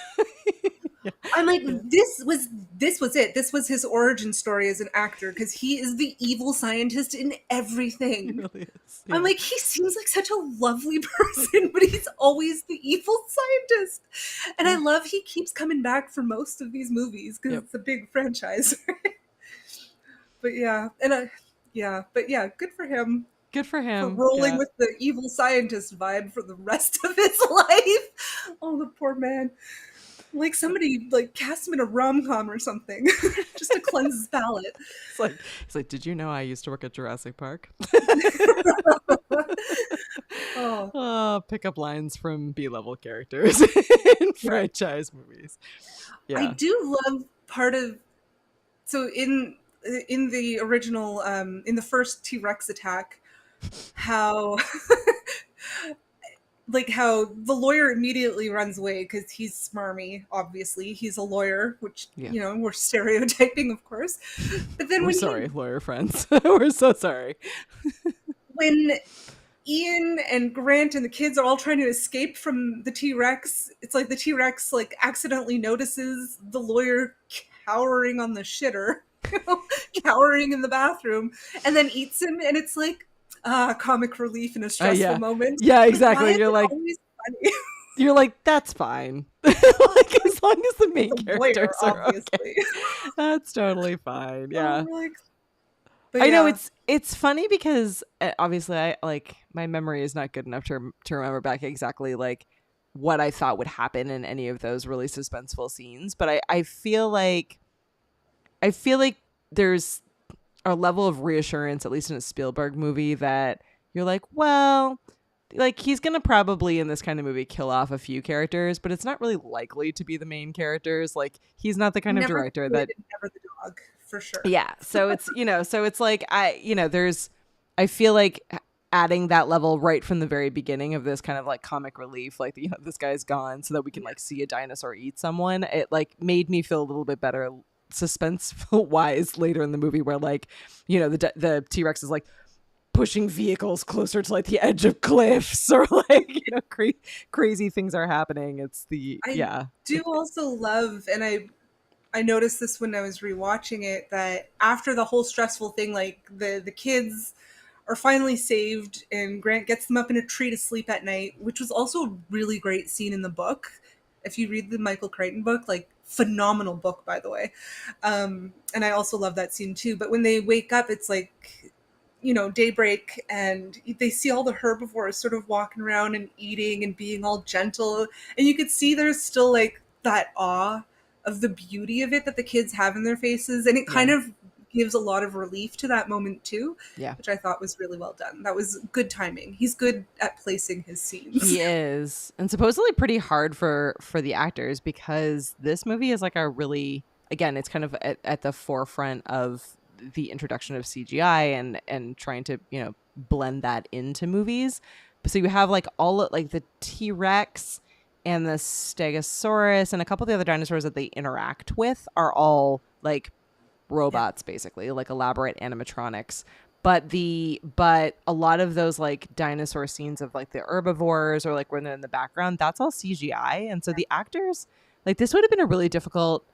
[SPEAKER 1] Yeah.
[SPEAKER 2] I'm like, this was it. This was his origin story as an actor, because he is the evil scientist in
[SPEAKER 1] He
[SPEAKER 2] everything.
[SPEAKER 1] really is.
[SPEAKER 2] I'm
[SPEAKER 1] Yeah.
[SPEAKER 2] like, he seems like such a lovely person, but he's always the evil scientist. And I love he keeps coming back for most of these movies because
[SPEAKER 1] Yep.
[SPEAKER 2] it's a big franchise. But yeah, good for him
[SPEAKER 1] Good for
[SPEAKER 2] for
[SPEAKER 1] him.
[SPEAKER 2] rolling
[SPEAKER 1] Yeah.
[SPEAKER 2] with the evil scientist vibe for the rest of his life. Oh, the poor man. Like, somebody like cast him in a rom-com or something just to cleanse his palate.
[SPEAKER 1] It's like, did you know I used to work at Jurassic Park?
[SPEAKER 2] Oh,
[SPEAKER 1] Oh, pick up lines from B-level characters in franchise movies.
[SPEAKER 2] I
[SPEAKER 1] Yeah.
[SPEAKER 2] do love part of, so in the original in the first T-Rex attack, how like how the lawyer immediately runs away because he's smarmy. Obviously he's a lawyer, which,
[SPEAKER 1] Yeah.
[SPEAKER 2] you know, we're stereotyping, of course. But then
[SPEAKER 1] We're
[SPEAKER 2] when
[SPEAKER 1] sorry, lawyer friends. We're so sorry.
[SPEAKER 2] when Ian and Grant and the kids are all trying to escape from the T-Rex, it's like the T-Rex like accidentally notices the lawyer cowering on the shitter, you know, cowering in the bathroom, and then eats him, and it's like, comic relief in a stressful
[SPEAKER 1] Yeah.
[SPEAKER 2] moment.
[SPEAKER 1] Yeah,
[SPEAKER 2] Like,
[SPEAKER 1] exactly.
[SPEAKER 2] why is
[SPEAKER 1] You're
[SPEAKER 2] it
[SPEAKER 1] like,
[SPEAKER 2] always funny?
[SPEAKER 1] that's fine. Like, as long as the main
[SPEAKER 2] The lawyer,
[SPEAKER 1] characters are okay,
[SPEAKER 2] obviously.
[SPEAKER 1] that's totally fine. Yeah.
[SPEAKER 2] Like, but
[SPEAKER 1] I know
[SPEAKER 2] yeah,
[SPEAKER 1] it's funny because obviously I like my memory is not good enough to remember back exactly like what I thought would happen in any of those really suspenseful scenes, but I feel like there's a level of reassurance, at least in a Spielberg movie, that you're like, well, like he's gonna probably in this kind of movie kill off a few characters, but it's not really likely to be the main characters. Like he's not the kind of
[SPEAKER 2] never the
[SPEAKER 1] director
[SPEAKER 2] kid
[SPEAKER 1] that
[SPEAKER 2] and never the dog, for sure.
[SPEAKER 1] yeah. So it's so it's like I feel like adding that level right from the very beginning of this kind of like comic relief, like this guy's gone so that we can like see a dinosaur eat someone. It like made me feel a little bit better suspense wise later in the movie, where like the T-Rex is like pushing vehicles closer to like the edge of cliffs, or like crazy things are happening. It's
[SPEAKER 2] I do also love, and I noticed this when I was rewatching it, that after the whole stressful thing, like the kids are finally saved and Grant gets them up in a tree to sleep at night, which was also a really great scene in the book. If you read the Michael Crichton book, like, phenomenal book, by the way. And I also love that scene too. But when they wake up, it's like, daybreak, and they see all the herbivores sort of walking around and eating and being all gentle. And you could see there's still like that awe of the beauty of it that the kids have in their faces. And it kind of gives a lot of relief to that moment too, which I thought was really well done. That was good timing. He's good at placing his scenes.
[SPEAKER 1] He is, and supposedly pretty hard for the actors, because this movie is like a really, again, it's kind of at the forefront of the introduction of CGI and trying to blend that into movies. So you have like all like the T-Rex and the Stegosaurus and a couple of the other dinosaurs that they interact with are all like robots, basically, like elaborate animatronics. But a lot of those like dinosaur scenes of like the herbivores, or like when they're in the background, that's all CGI. And so the actors, like, this would have been a really difficult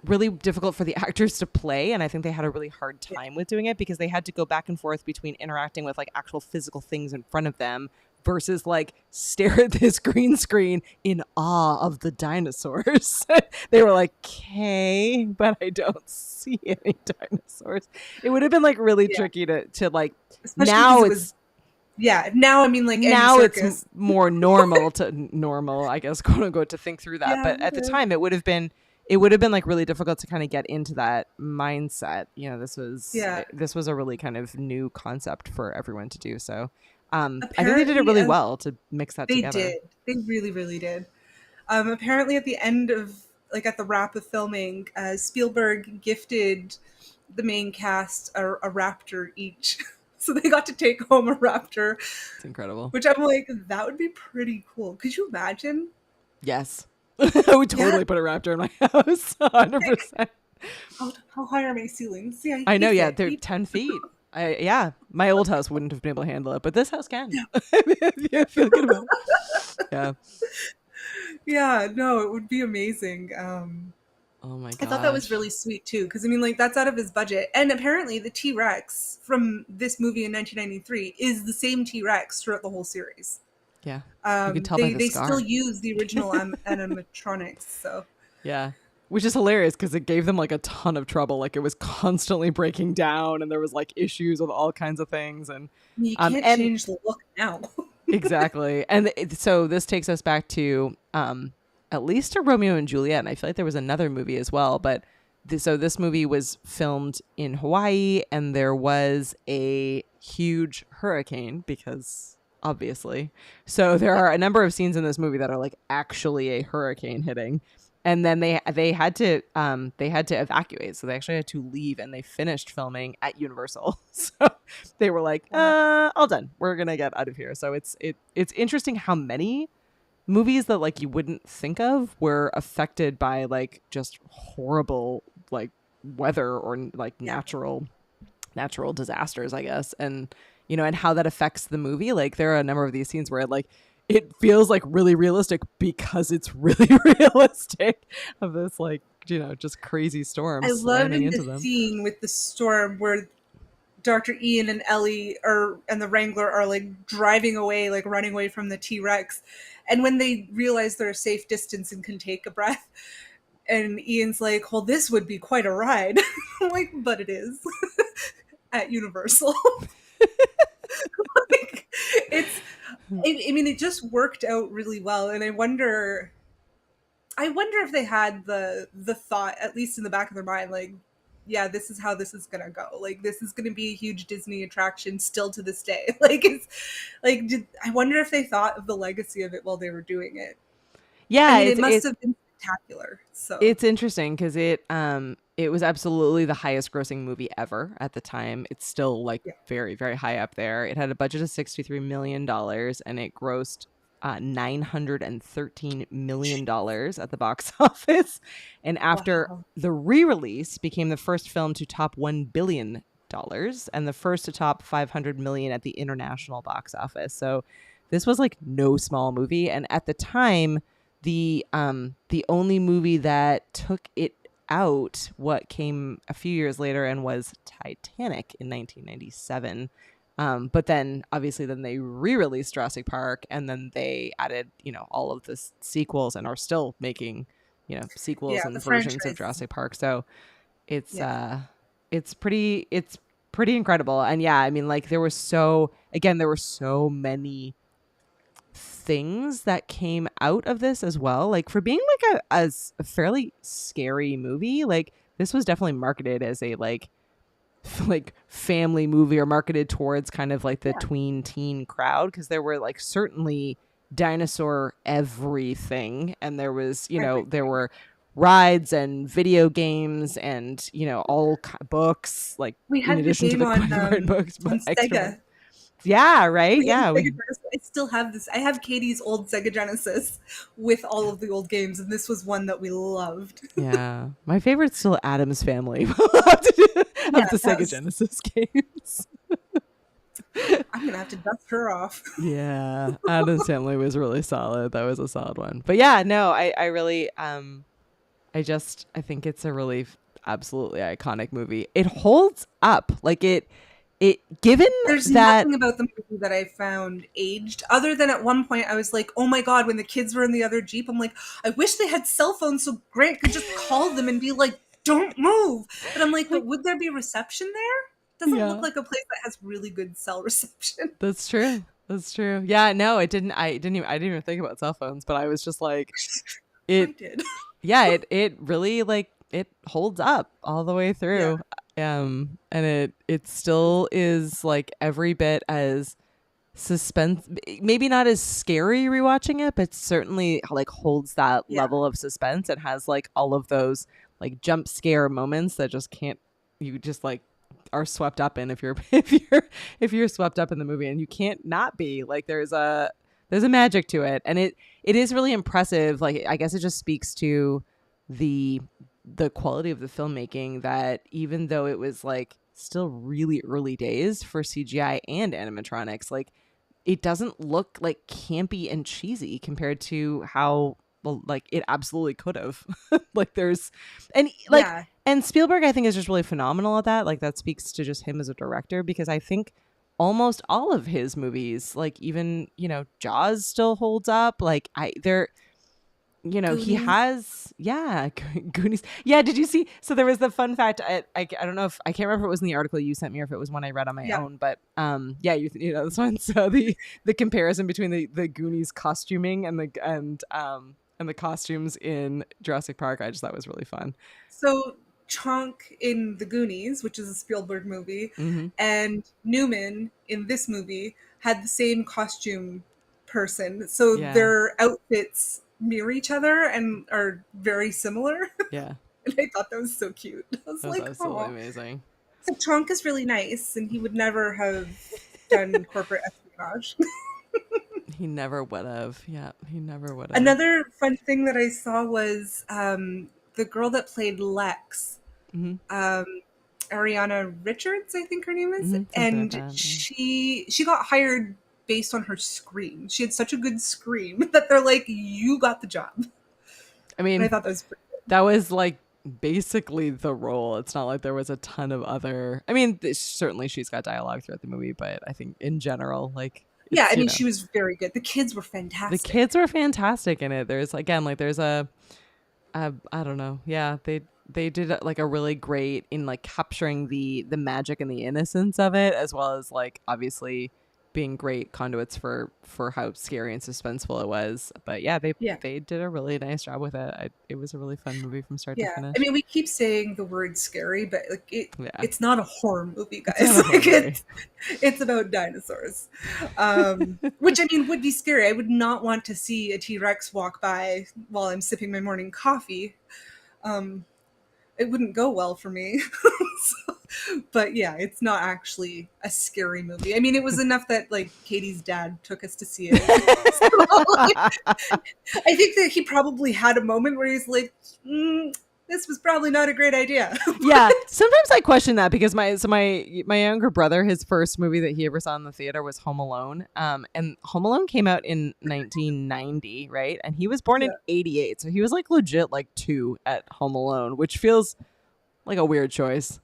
[SPEAKER 1] for the actors to play, and I think they had a really hard time with doing it, because they had to go back and forth between interacting with like actual physical things in front of them versus like stare at this green screen in awe of the dinosaurs. They were like, okay, but I don't see any dinosaurs. It would have been like really tricky to like,
[SPEAKER 2] especially
[SPEAKER 1] now
[SPEAKER 2] now I mean, like,
[SPEAKER 1] now
[SPEAKER 2] any
[SPEAKER 1] it's more normal I guess, quote unquote, to think through that. But at the time it would have been like really difficult to kind of get into that mindset. This was a really kind of new concept for everyone to do. So I think they did it really well to mix that together.
[SPEAKER 2] They really, really did. Apparently at the end of, like, at the wrap of filming, Spielberg gifted the main cast a raptor each. So they got to take home a raptor,
[SPEAKER 1] It's incredible.
[SPEAKER 2] which I'm like, that would be pretty cool. Could you imagine?
[SPEAKER 1] Yes. I would
[SPEAKER 2] Yeah.
[SPEAKER 1] totally put a raptor in my house. 100%.
[SPEAKER 2] How high are my ceilings? Yeah,
[SPEAKER 1] I know.
[SPEAKER 2] he
[SPEAKER 1] Yeah.
[SPEAKER 2] fit.
[SPEAKER 1] They're 10 feet. Yeah. My old house wouldn't have been able to handle it, but this house can. I feel good about it. Yeah.
[SPEAKER 2] Yeah, no, it would be amazing.
[SPEAKER 1] Oh my
[SPEAKER 2] I thought that was
[SPEAKER 1] gosh.
[SPEAKER 2] really sweet too, because I mean, like, that's out of his budget. And apparently, the T Rex from this movie in 1993 is the same T Rex throughout the whole series.
[SPEAKER 1] Yeah. You can tell by the
[SPEAKER 2] They still
[SPEAKER 1] scar.
[SPEAKER 2] use the original animatronics. So
[SPEAKER 1] Yeah. Which is hilarious because it gave them like a ton of trouble. Like it was constantly breaking down and there was like issues with all kinds of things.
[SPEAKER 2] you can't
[SPEAKER 1] And
[SPEAKER 2] change the look now.
[SPEAKER 1] exactly. And so this takes us back to at least to Romeo and Juliet. And I feel like there was another movie as well. But so this movie was filmed in Hawaii and there was a huge hurricane because obviously. So there are a number of scenes in this movie that are like actually a hurricane hitting. And then they had to evacuate, so they actually had to leave, and they finished filming at Universal. So they were like, "All done. We're gonna get out of here." So it's interesting how many movies that like you wouldn't think of were affected by like just horrible like weather or like natural disasters, I guess, and and how that affects the movie. Like there are a number of these scenes where it feels like really realistic because it's really realistic of this like just crazy storm
[SPEAKER 2] I loved
[SPEAKER 1] slamming into
[SPEAKER 2] the
[SPEAKER 1] them.
[SPEAKER 2] scene with the storm where Dr. Ian and Ellie and the Wrangler are like driving away, like running away from the T-Rex. And when they realize they're a safe distance and can take a breath, and Ian's like, well, this would be quite a ride. I'm like, but it is at Universal. Like, I mean, it just worked out really well. And I wonder if they had the thought, at least in the back of their mind, like, yeah, this is how this is gonna go. Like, this is gonna be a huge Disney attraction still to this day. Like, it's like, I wonder if they thought of the legacy of it while they were doing it.
[SPEAKER 1] Yeah,
[SPEAKER 2] I mean, it must have been spectacular. So
[SPEAKER 1] it's interesting because it was absolutely the highest grossing movie ever at the time. It's still like very, very high up there. It had a budget of $63 million and it grossed $913 million at the box office. And after the re-release became the first film to top $1 billion and the first to top 500 million at the international box office. So this was like no small movie. And at the time, the only movie that took it out what came a few years later and was Titanic in 1997. But then obviously then they re-released Jurassic Park and then they added, all of the sequels and are still making, sequels and versions of Jurassic Park. So it's pretty incredible. And yeah, I mean, like there were so many things that came out of this as well. Like for being like a fairly scary movie, like this was definitely marketed as a like family movie or marketed towards kind of like the tween teen crowd because there were like certainly dinosaur everything and there was there were rides and video games and all books like
[SPEAKER 2] we had
[SPEAKER 1] in addition to the books but
[SPEAKER 2] Sega.
[SPEAKER 1] Yeah, right. Yeah.
[SPEAKER 2] I still have this. I have Katie's old Sega Genesis with all of the old games, and this was one that we loved.
[SPEAKER 1] Yeah. My favorite's still Addams Family of the Sega Genesis games.
[SPEAKER 2] I'm going to have to dust her off.
[SPEAKER 1] Yeah. Addams Family was really solid. That was a solid one. But yeah, no, I really, I think it's a really absolutely iconic movie. It holds up. Like there's
[SPEAKER 2] nothing about the movie that I found aged other than at one point I was like, oh my god, when the kids were in the other Jeep, I'm like, I wish they had cell phones so Grant could just call them and be like, don't move. But I'm like, but would there be reception there? Doesn't look like a place that has really good cell reception.
[SPEAKER 1] That's true. Yeah, no, I didn't even think about cell phones, but I was just like I did. Yeah, it really like it holds up all the way through. And it still is like every bit as suspense, maybe not as scary rewatching it, but certainly like holds that level of suspense and has like all of those like jump scare moments that you just like are swept up in if you're if you're swept up in the movie, and you can't not be. Like there's a magic to it, and it is really impressive. Like I guess it just speaks to the quality of the filmmaking, that even though it was like still really early days for CGI and animatronics, like it doesn't look like campy and cheesy compared to how, well, like it absolutely could have. Like there's, and like,
[SPEAKER 2] Yeah.
[SPEAKER 1] and Spielberg I think is just really phenomenal at that. Like that speaks to just him as a director, because I think almost all of his movies, like even, you know, Jaws still holds up. Like they're, you know,
[SPEAKER 2] Goonies.
[SPEAKER 1] he has, yeah, Goonies. Yeah, did you see? So there was the fun fact. I don't know if, I can't remember if it was in the article you sent me or if it was one I read on my own. But yeah, you know this one. So the comparison between the Goonies costuming and the costumes in Jurassic Park, I just thought was really fun.
[SPEAKER 2] So Chonk in The Goonies, which is a Spielberg movie, and Newman in this movie had the same costume person. So their outfits mirror each other and are very similar.
[SPEAKER 1] Yeah.
[SPEAKER 2] And I thought that was so cute. I was like,
[SPEAKER 1] absolutely amazing.
[SPEAKER 2] So Chonk is really nice, and he would never have done corporate espionage.
[SPEAKER 1] He never would have. Yeah, he never would have.
[SPEAKER 2] Another fun thing that I saw was the girl that played Lex, Ariana Richards, I think her name is, and she got hired based on her scream. She had such a good scream that they're like, "You got the job."
[SPEAKER 1] I mean,
[SPEAKER 2] and I thought that was pretty good.
[SPEAKER 1] That was like basically the role. It's not like there was a ton of other. I mean, certainly she's got dialogue throughout the movie, but I think in general, like.
[SPEAKER 2] Yeah, I mean, she was very good. The kids were fantastic.
[SPEAKER 1] The kids were fantastic in it. There's again, like, there's I don't know. Yeah, they did like a really great in like capturing the magic and the innocence of it, as well as like obviously being great conduits for how scary and suspenseful it was. But yeah, they did a really nice job with it. It was a really fun movie from start to finish.
[SPEAKER 2] I mean, we keep saying the word scary, but like it's not a horror movie, guys. It's about dinosaurs, which I mean would be scary. I would not want to see a T-Rex walk by while I'm sipping my morning coffee. It wouldn't go well for me. But yeah, it's not actually a scary movie. I mean, it was enough that like Katie's dad took us to see it. I think that he probably had a moment where he's like, this was probably not a great idea.
[SPEAKER 1] Yeah, sometimes I question that, because my younger brother, his first movie that he ever saw in the theater was Home Alone. And Home Alone came out in 1990, right? And he was born in 88, so he was like legit like 2 at Home Alone, which feels like a weird choice.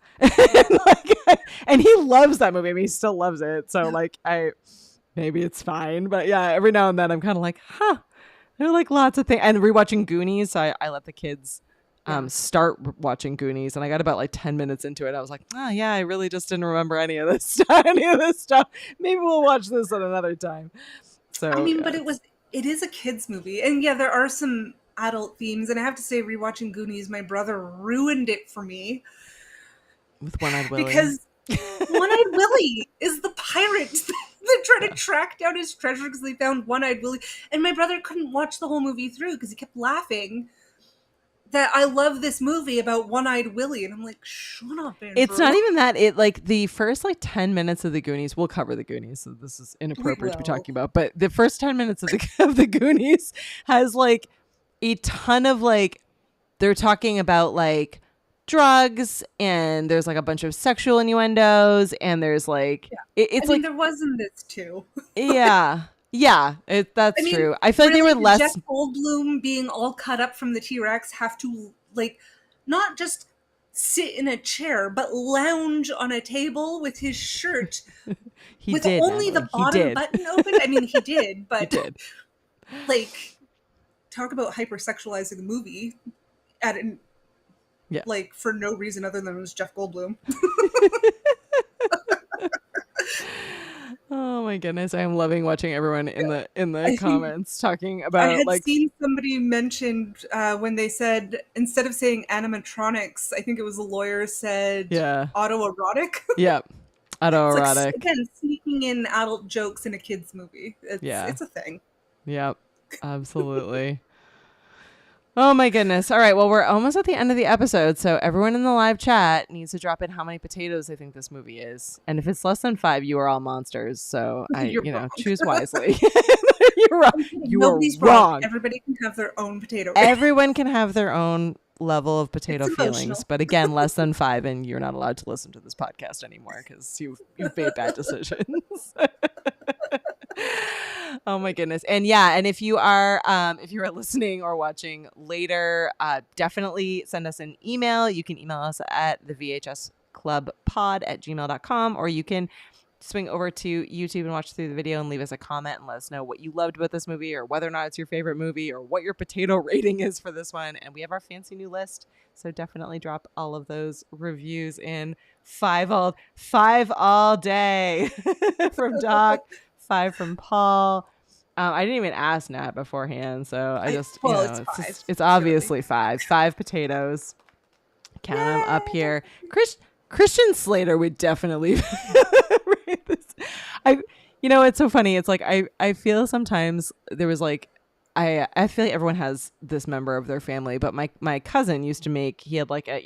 [SPEAKER 1] And he loves that movie. I mean, he still loves it. So like maybe it's fine. But yeah, every now and then I'm kind of like, there are like lots of things. And rewatching Goonies, so I let the kids start watching Goonies, and I got about like 10 minutes into it. I was like, yeah, I really just didn't remember any of this stuff. Maybe we'll watch this at another time. So
[SPEAKER 2] I mean, but it is a kids movie, and yeah, there are some adult themes. And I have to say, rewatching Goonies, my brother ruined it for me
[SPEAKER 1] with One-Eyed Willie,
[SPEAKER 2] because One-Eyed Willie is the pirate. They're trying to track down his treasure because they found One-Eyed Willie, and my brother couldn't watch the whole movie through because he kept laughing that I love this movie about One-Eyed Willie, and I'm like, shut up, Andrew.
[SPEAKER 1] It's not even that. It like the first like 10 minutes of the Goonies, we'll cover the Goonies, so this is inappropriate to be talking about, but the first 10 minutes of the Goonies has like a ton of like, they're talking about like drugs, and there's like a bunch of sexual innuendos, and there's like it's
[SPEAKER 2] I
[SPEAKER 1] like
[SPEAKER 2] mean, there was in this too.
[SPEAKER 1] That's true. I feel like they were less.
[SPEAKER 2] Jeff Goldblum being all cut up from the T-Rex have to like not just sit in a chair, but lounge on a table with his shirt with only the bottom button open. I mean, he did, but
[SPEAKER 1] he did.
[SPEAKER 2] Like, talk about hypersexualizing the movie like for no reason other than it was Jeff Goldblum.
[SPEAKER 1] Oh my goodness, I am loving watching everyone in the comments talking about. I had
[SPEAKER 2] seen somebody mentioned when they said, instead of saying animatronics, I think it was a lawyer said autoerotic.
[SPEAKER 1] Yeah, autoerotic.
[SPEAKER 2] Like, again, sneaking in adult jokes in a kids movie. It's a thing.
[SPEAKER 1] Yep, absolutely. Oh my goodness. All right. Well, we're almost at the end of the episode. So everyone in the live chat needs to drop in how many potatoes they think this movie is. And if it's less than 5, you are all monsters. So
[SPEAKER 2] You're wrong.
[SPEAKER 1] choose wisely. You're wrong. You are
[SPEAKER 2] Nobody's
[SPEAKER 1] wrong.
[SPEAKER 2] Everybody can have their own potato rating.
[SPEAKER 1] Everyone can have their own level of potato
[SPEAKER 2] It's
[SPEAKER 1] feelings.
[SPEAKER 2] emotional.
[SPEAKER 1] But again, less than 5, and you're not allowed to listen to this podcast anymore because you've made bad decisions. Oh my goodness. And if you are listening or watching later, definitely send us an email. You can email us at the VHS Club pod@gmail.com, or you can swing over to YouTube and watch through the video and leave us a comment and let us know what you loved about this movie, or whether or not it's your favorite movie, or what your potato rating is for this one. And we have our fancy new list, so definitely drop all of those reviews in. 5 all day from Doc, 5 from Paul. I didn't even ask Nat beforehand, so I just it's obviously 5 potatoes. Count them up here. Christian Slater would definitely rate this. It's so funny. It's like I feel sometimes there was like I feel like everyone has this member of their family, but my cousin used to make, he had like a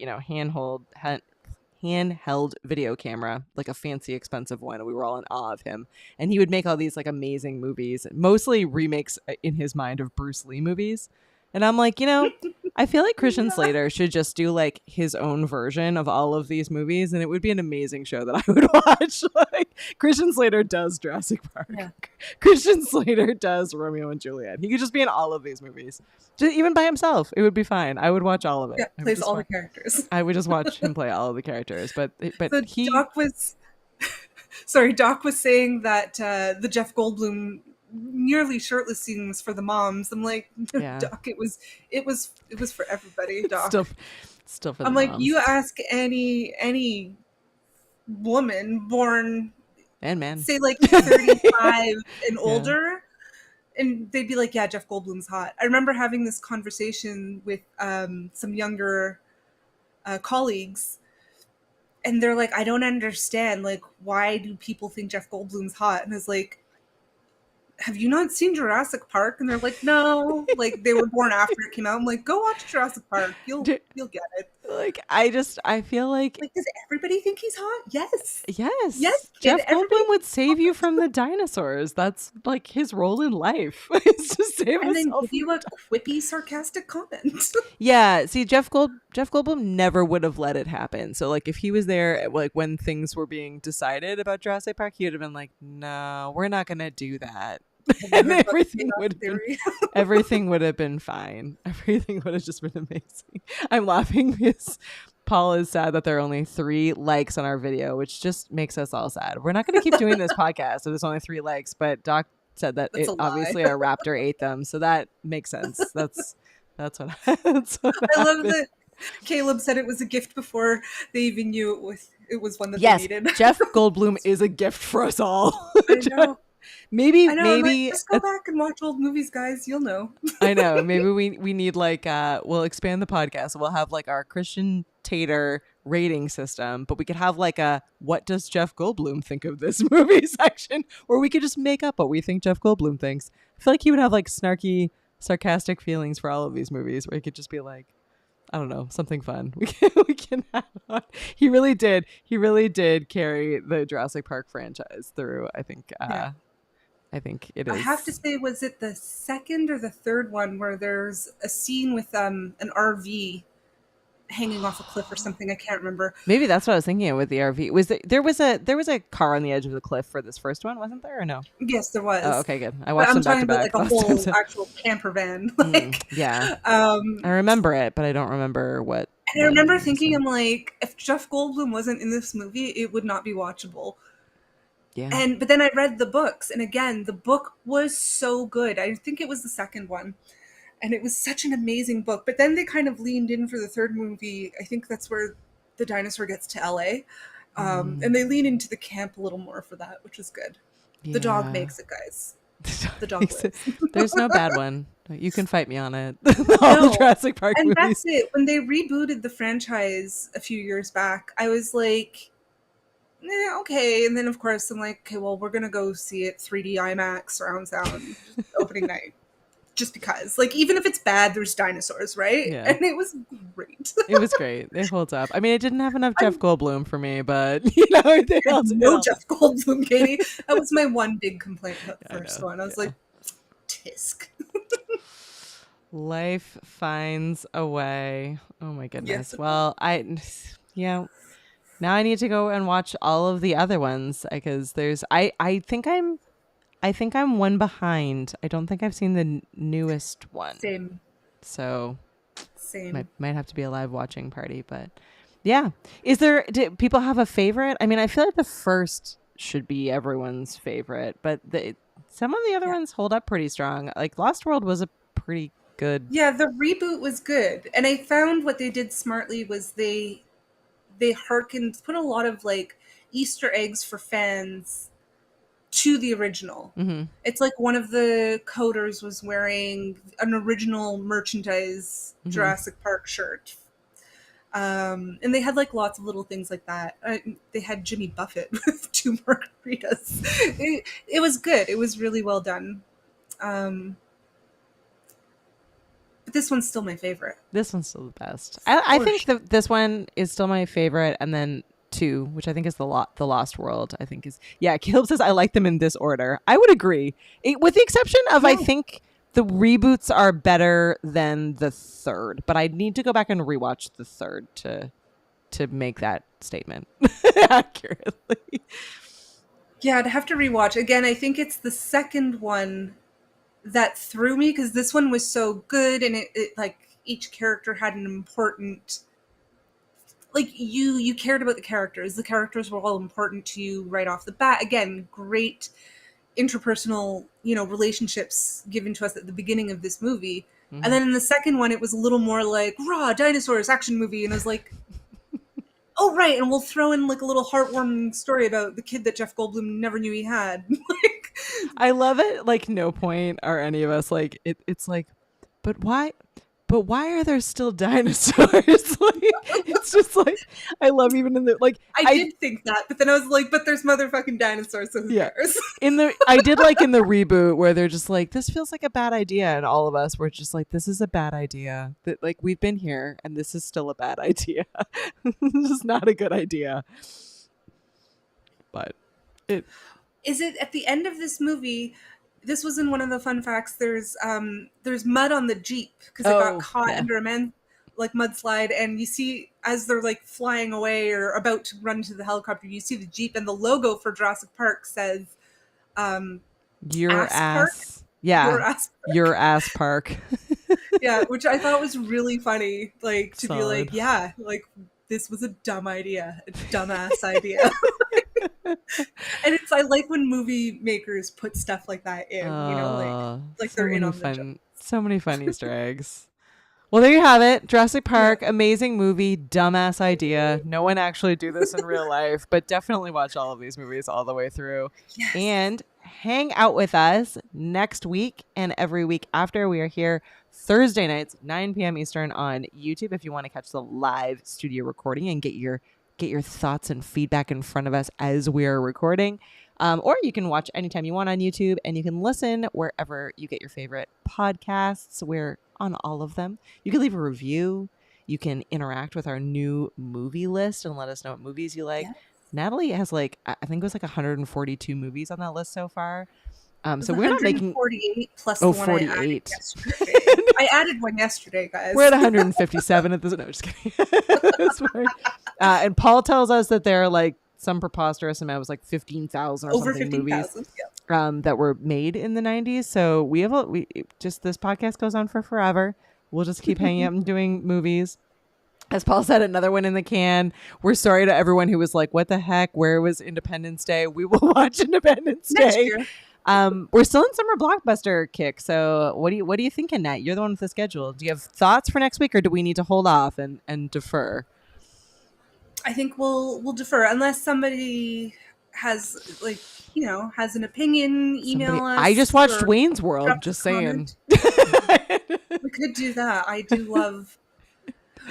[SPEAKER 1] handheld video camera, like a fancy expensive one, and we were all in awe of him, and he would make all these like amazing movies, mostly remakes in his mind of Bruce Lee movies. And I'm like, I feel like Christian Slater should just do like his own version of all of these movies, and it would be an amazing show that I would watch. Like, Christian Slater does Jurassic Park. Yeah. Christian Slater does Romeo and Juliet. He could just be in all of these movies, just even by himself. It would be fine. I would watch all of it.
[SPEAKER 2] Yeah, plays all the characters.
[SPEAKER 1] I would just watch him play all of the characters. But
[SPEAKER 2] so Doc was Doc was saying that the Jeff Goldblum nearly shirtless scenes for the moms. I'm like, yeah. Doc, it was for everybody, Doc.
[SPEAKER 1] Still for the
[SPEAKER 2] I'm
[SPEAKER 1] moms.
[SPEAKER 2] like, you ask any woman born
[SPEAKER 1] and man,
[SPEAKER 2] say like 35 and older, and they'd be like, yeah, Jeff Goldblum's hot. I remember having this conversation with some younger colleagues, and they're like, I don't understand, like, why do people think Jeff Goldblum's hot? And I was like, have you not seen Jurassic Park? And they're like, no. Like, they were born after it came out. I'm like, go watch Jurassic Park. You'll get it.
[SPEAKER 1] Like, I feel like
[SPEAKER 2] does everybody think he's hot? Yes.
[SPEAKER 1] Jeff Goldblum would save you from the dinosaurs. That's like his role in life. It's just save
[SPEAKER 2] and then give you a quippy, sarcastic comment.
[SPEAKER 1] Yeah. See, Jeff Goldblum never would have let it happen. So like, if he was there, like when things were being decided about Jurassic Park, he would have been like, no, we're not gonna do that. And everything would have been fine. Everything would have just been amazing. I'm laughing because Paul is sad that there are only 3 likes on our video, which just makes us all sad. We're not going to keep doing this podcast if there's only 3 likes, but Doc said that obviously our raptor ate them, so that makes sense. That's what I
[SPEAKER 2] love that Caleb said it was a gift before they even knew it was one that they needed.
[SPEAKER 1] Jeff Goldblum is a gift for us all.
[SPEAKER 2] I know.
[SPEAKER 1] Maybe
[SPEAKER 2] like, just go back and watch old movies, guys. You'll know.
[SPEAKER 1] I know. Maybe we need like we'll expand the podcast. We'll have like our Christian Tater rating system, but we could have like a what does Jeff Goldblum think of this movie section, or we could just make up what we think Jeff Goldblum thinks. I feel like he would have like snarky, sarcastic feelings for all of these movies, where he could just be like, I don't know, something fun. We can have on. He really did carry the Jurassic Park franchise through. I think it is.
[SPEAKER 2] I have to say, was it the second or the third one where there's a scene with an RV hanging off a cliff or something? I can't remember.
[SPEAKER 1] Maybe that's what I was thinking of with the RV. There was a car on the edge of the cliff for this first one, wasn't there, or no?
[SPEAKER 2] Yes, there was.
[SPEAKER 1] Oh, okay, good. I watched them back to back.
[SPEAKER 2] I'm talking about like a whole actual camper van.
[SPEAKER 1] Yeah. I remember it, but I don't remember what.
[SPEAKER 2] And I remember thinking, I'm like, if Jeff Goldblum wasn't in this movie, it would not be watchable. Yeah. But then I read the books, and again, the book was so good. I think it was the second one, and it was such an amazing book. But then they kind of leaned in for the third movie. I think that's where the dinosaur gets to LA, and they lean into the camp a little more for that, which is good. Yeah. The dog makes it, guys. The dog lives.
[SPEAKER 1] There's no bad one. You can fight me on it. All the Jurassic Park movies.
[SPEAKER 2] And that's it. When they rebooted the franchise a few years back, I was like, okay. And then, of course, I'm like, okay, well, we're going to go see it 3D IMAX surround sound opening night. just because. Like, even if it's bad, there's dinosaurs, right?
[SPEAKER 1] Yeah.
[SPEAKER 2] And it was great.
[SPEAKER 1] It was great. It holds up. I mean, it didn't have enough Jeff Goldblum for me, but you know, it held,
[SPEAKER 2] no Jeff Goldblum, Katie. That was my one big complaint about the first one. I was like, tisk.
[SPEAKER 1] Life finds a way. Oh my goodness.
[SPEAKER 2] Yes.
[SPEAKER 1] Well, now I need to go and watch all of the other ones because I think I'm one behind. I don't think I've seen the newest one.
[SPEAKER 2] Same.
[SPEAKER 1] So
[SPEAKER 2] Same.
[SPEAKER 1] might have to be a live watching party, but yeah. Do people have a favorite? I mean, I feel like the first should be everyone's favorite, but some of the other ones hold up pretty strong. Like Lost World was a pretty good.
[SPEAKER 2] Yeah, the reboot was good. And I found what they did smartly was they put a lot of like Easter eggs for fans to the original.
[SPEAKER 1] Mm-hmm.
[SPEAKER 2] It's like one of the coders was wearing an original merchandise Jurassic Park shirt. And they had like lots of little things like that. They had Jimmy Buffett with 2 margaritas. It was good. It was really well done. But this one's still my favorite.
[SPEAKER 1] This one's still the best. I think this one is still my favorite, and then 2, which I think is the Lost World. I think is Caleb says I like them in this order. I would agree, with the exception of I think the reboots are better than the third, but I need to go back and rewatch the third to make that statement accurately.
[SPEAKER 2] Yeah, I'd have to rewatch again. I think it's the second one that threw me because this one was so good, and it like each character had an important, like you cared about the characters. The characters were all important to you right off the bat. Again, great interpersonal, relationships given to us at the beginning of this movie. And then in the second one, it was a little more like raw dinosaurs action movie, and I was like, oh right, and we'll throw in like a little heartwarming story about the kid that Jeff Goldblum never knew he had. Like,
[SPEAKER 1] I love it. Like no point are any of us like it's like, but why are there still dinosaurs? Like it's just like I love even in the like
[SPEAKER 2] I did think that, but then I was like, but there's motherfucking dinosaurs, so who cares?
[SPEAKER 1] I did like in the reboot where they're just like, this feels like a bad idea, and all of us were just like, this is a bad idea. That like we've been here and this is still a bad idea. This is not a good idea. But
[SPEAKER 2] is it at the end of this movie? This was in one of the fun facts. There's mud on the Jeep because it got caught under a mudslide, and you see as they're like flying away or about to run to the helicopter, you see the Jeep, and the logo for Jurassic Park says
[SPEAKER 1] your ass.
[SPEAKER 2] Park?
[SPEAKER 1] Yeah, your ass park.
[SPEAKER 2] Yeah, which I thought was really funny, like to
[SPEAKER 1] Solid.
[SPEAKER 2] be like, yeah, like this was a dumb idea, a dumbass idea. And I like when movie makers put stuff like that in, like
[SPEAKER 1] so
[SPEAKER 2] they're in on
[SPEAKER 1] fun,
[SPEAKER 2] the joke.
[SPEAKER 1] so many fun Easter eggs. Well, there you have it. Jurassic Park, amazing movie, dumbass idea. No one actually do this in real life, but definitely watch all of these movies all the way through.
[SPEAKER 2] Yes.
[SPEAKER 1] And hang out with us next week and every week after. We are here Thursday nights, 9 p.m. Eastern on YouTube if you want to catch the live studio recording and get your thoughts and feedback in front of us as we are recording. Or you can watch anytime you want on YouTube, and you can listen wherever you get your favorite podcasts. We're on all of them. You can leave a review. You can interact with our new movie list and let us know what movies you like. Yes. Natalie has I think it was 142 movies on that list so far. So we're not making
[SPEAKER 2] 48 plus the one
[SPEAKER 1] 48.
[SPEAKER 2] I added yesterday. I added one yesterday, guys.
[SPEAKER 1] We're at 157 at this. No, just kidding. And Paul tells us that there are some preposterous amount, it was 15,000 or
[SPEAKER 2] over
[SPEAKER 1] something
[SPEAKER 2] 15,000
[SPEAKER 1] movies that were made in the 90s. So this podcast goes on for forever. We'll just keep hanging out and doing movies. As Paul said, another one in the can. We're sorry to everyone who was like, what the heck? Where was Independence Day? We will watch Independence
[SPEAKER 2] next
[SPEAKER 1] Day.
[SPEAKER 2] Year.
[SPEAKER 1] We're still in summer blockbuster kick. So what are you thinking, Nat? You're the one with the schedule. Do you have thoughts for next week, or do we need to hold off and defer?
[SPEAKER 2] I think we'll defer unless somebody has has an opinion. Email us.
[SPEAKER 1] I just watched Wayne's World. Just saying.
[SPEAKER 2] We could do that. I do love.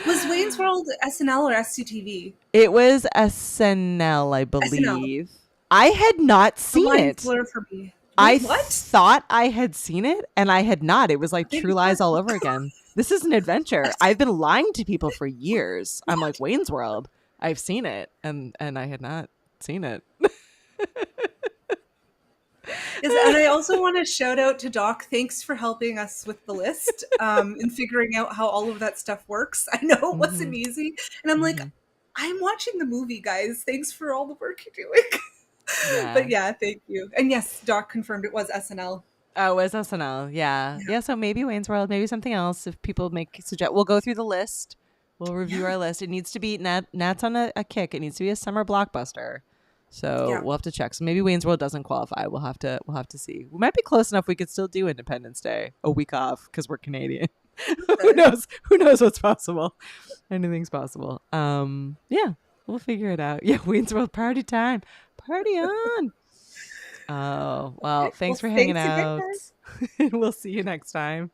[SPEAKER 2] Was Wayne's World SNL or SCTV?
[SPEAKER 1] It was SNL, I believe. SNL. I had not seen it.
[SPEAKER 2] Blur for me.
[SPEAKER 1] I
[SPEAKER 2] Wait, what?
[SPEAKER 1] thought I had seen it and I had not. It was like
[SPEAKER 2] Maybe
[SPEAKER 1] True Lies
[SPEAKER 2] not.
[SPEAKER 1] all over again. This is an adventure. I've been lying to people for years. I'm like, Wayne's World. I've seen it and I had not seen it.
[SPEAKER 2] And I also want to shout out to Doc. Thanks for helping us with the list and figuring out how all of that stuff works. I know it wasn't easy. And I'm like, I'm watching the movie, guys. Thanks for all the work you're doing.
[SPEAKER 1] Yeah.
[SPEAKER 2] But yeah, thank you. And yes, Doc confirmed it was SNL.
[SPEAKER 1] Oh, it was SNL. Yeah. So maybe Wayne's World, maybe something else. If people suggest, we'll go through the list. We'll review our list. It needs to be Nat's on a kick. It needs to be a summer blockbuster. So we'll have to check. So maybe Wayne's World doesn't qualify. We'll have to see. We might be close enough. We could still do Independence Day, a week off because we're Canadian. Who knows? Who knows what's possible? Anything's possible. Yeah, we'll figure it out. Yeah, Wayne's World party time. Party on. Oh well, thanks for hanging out. We'll see you next time.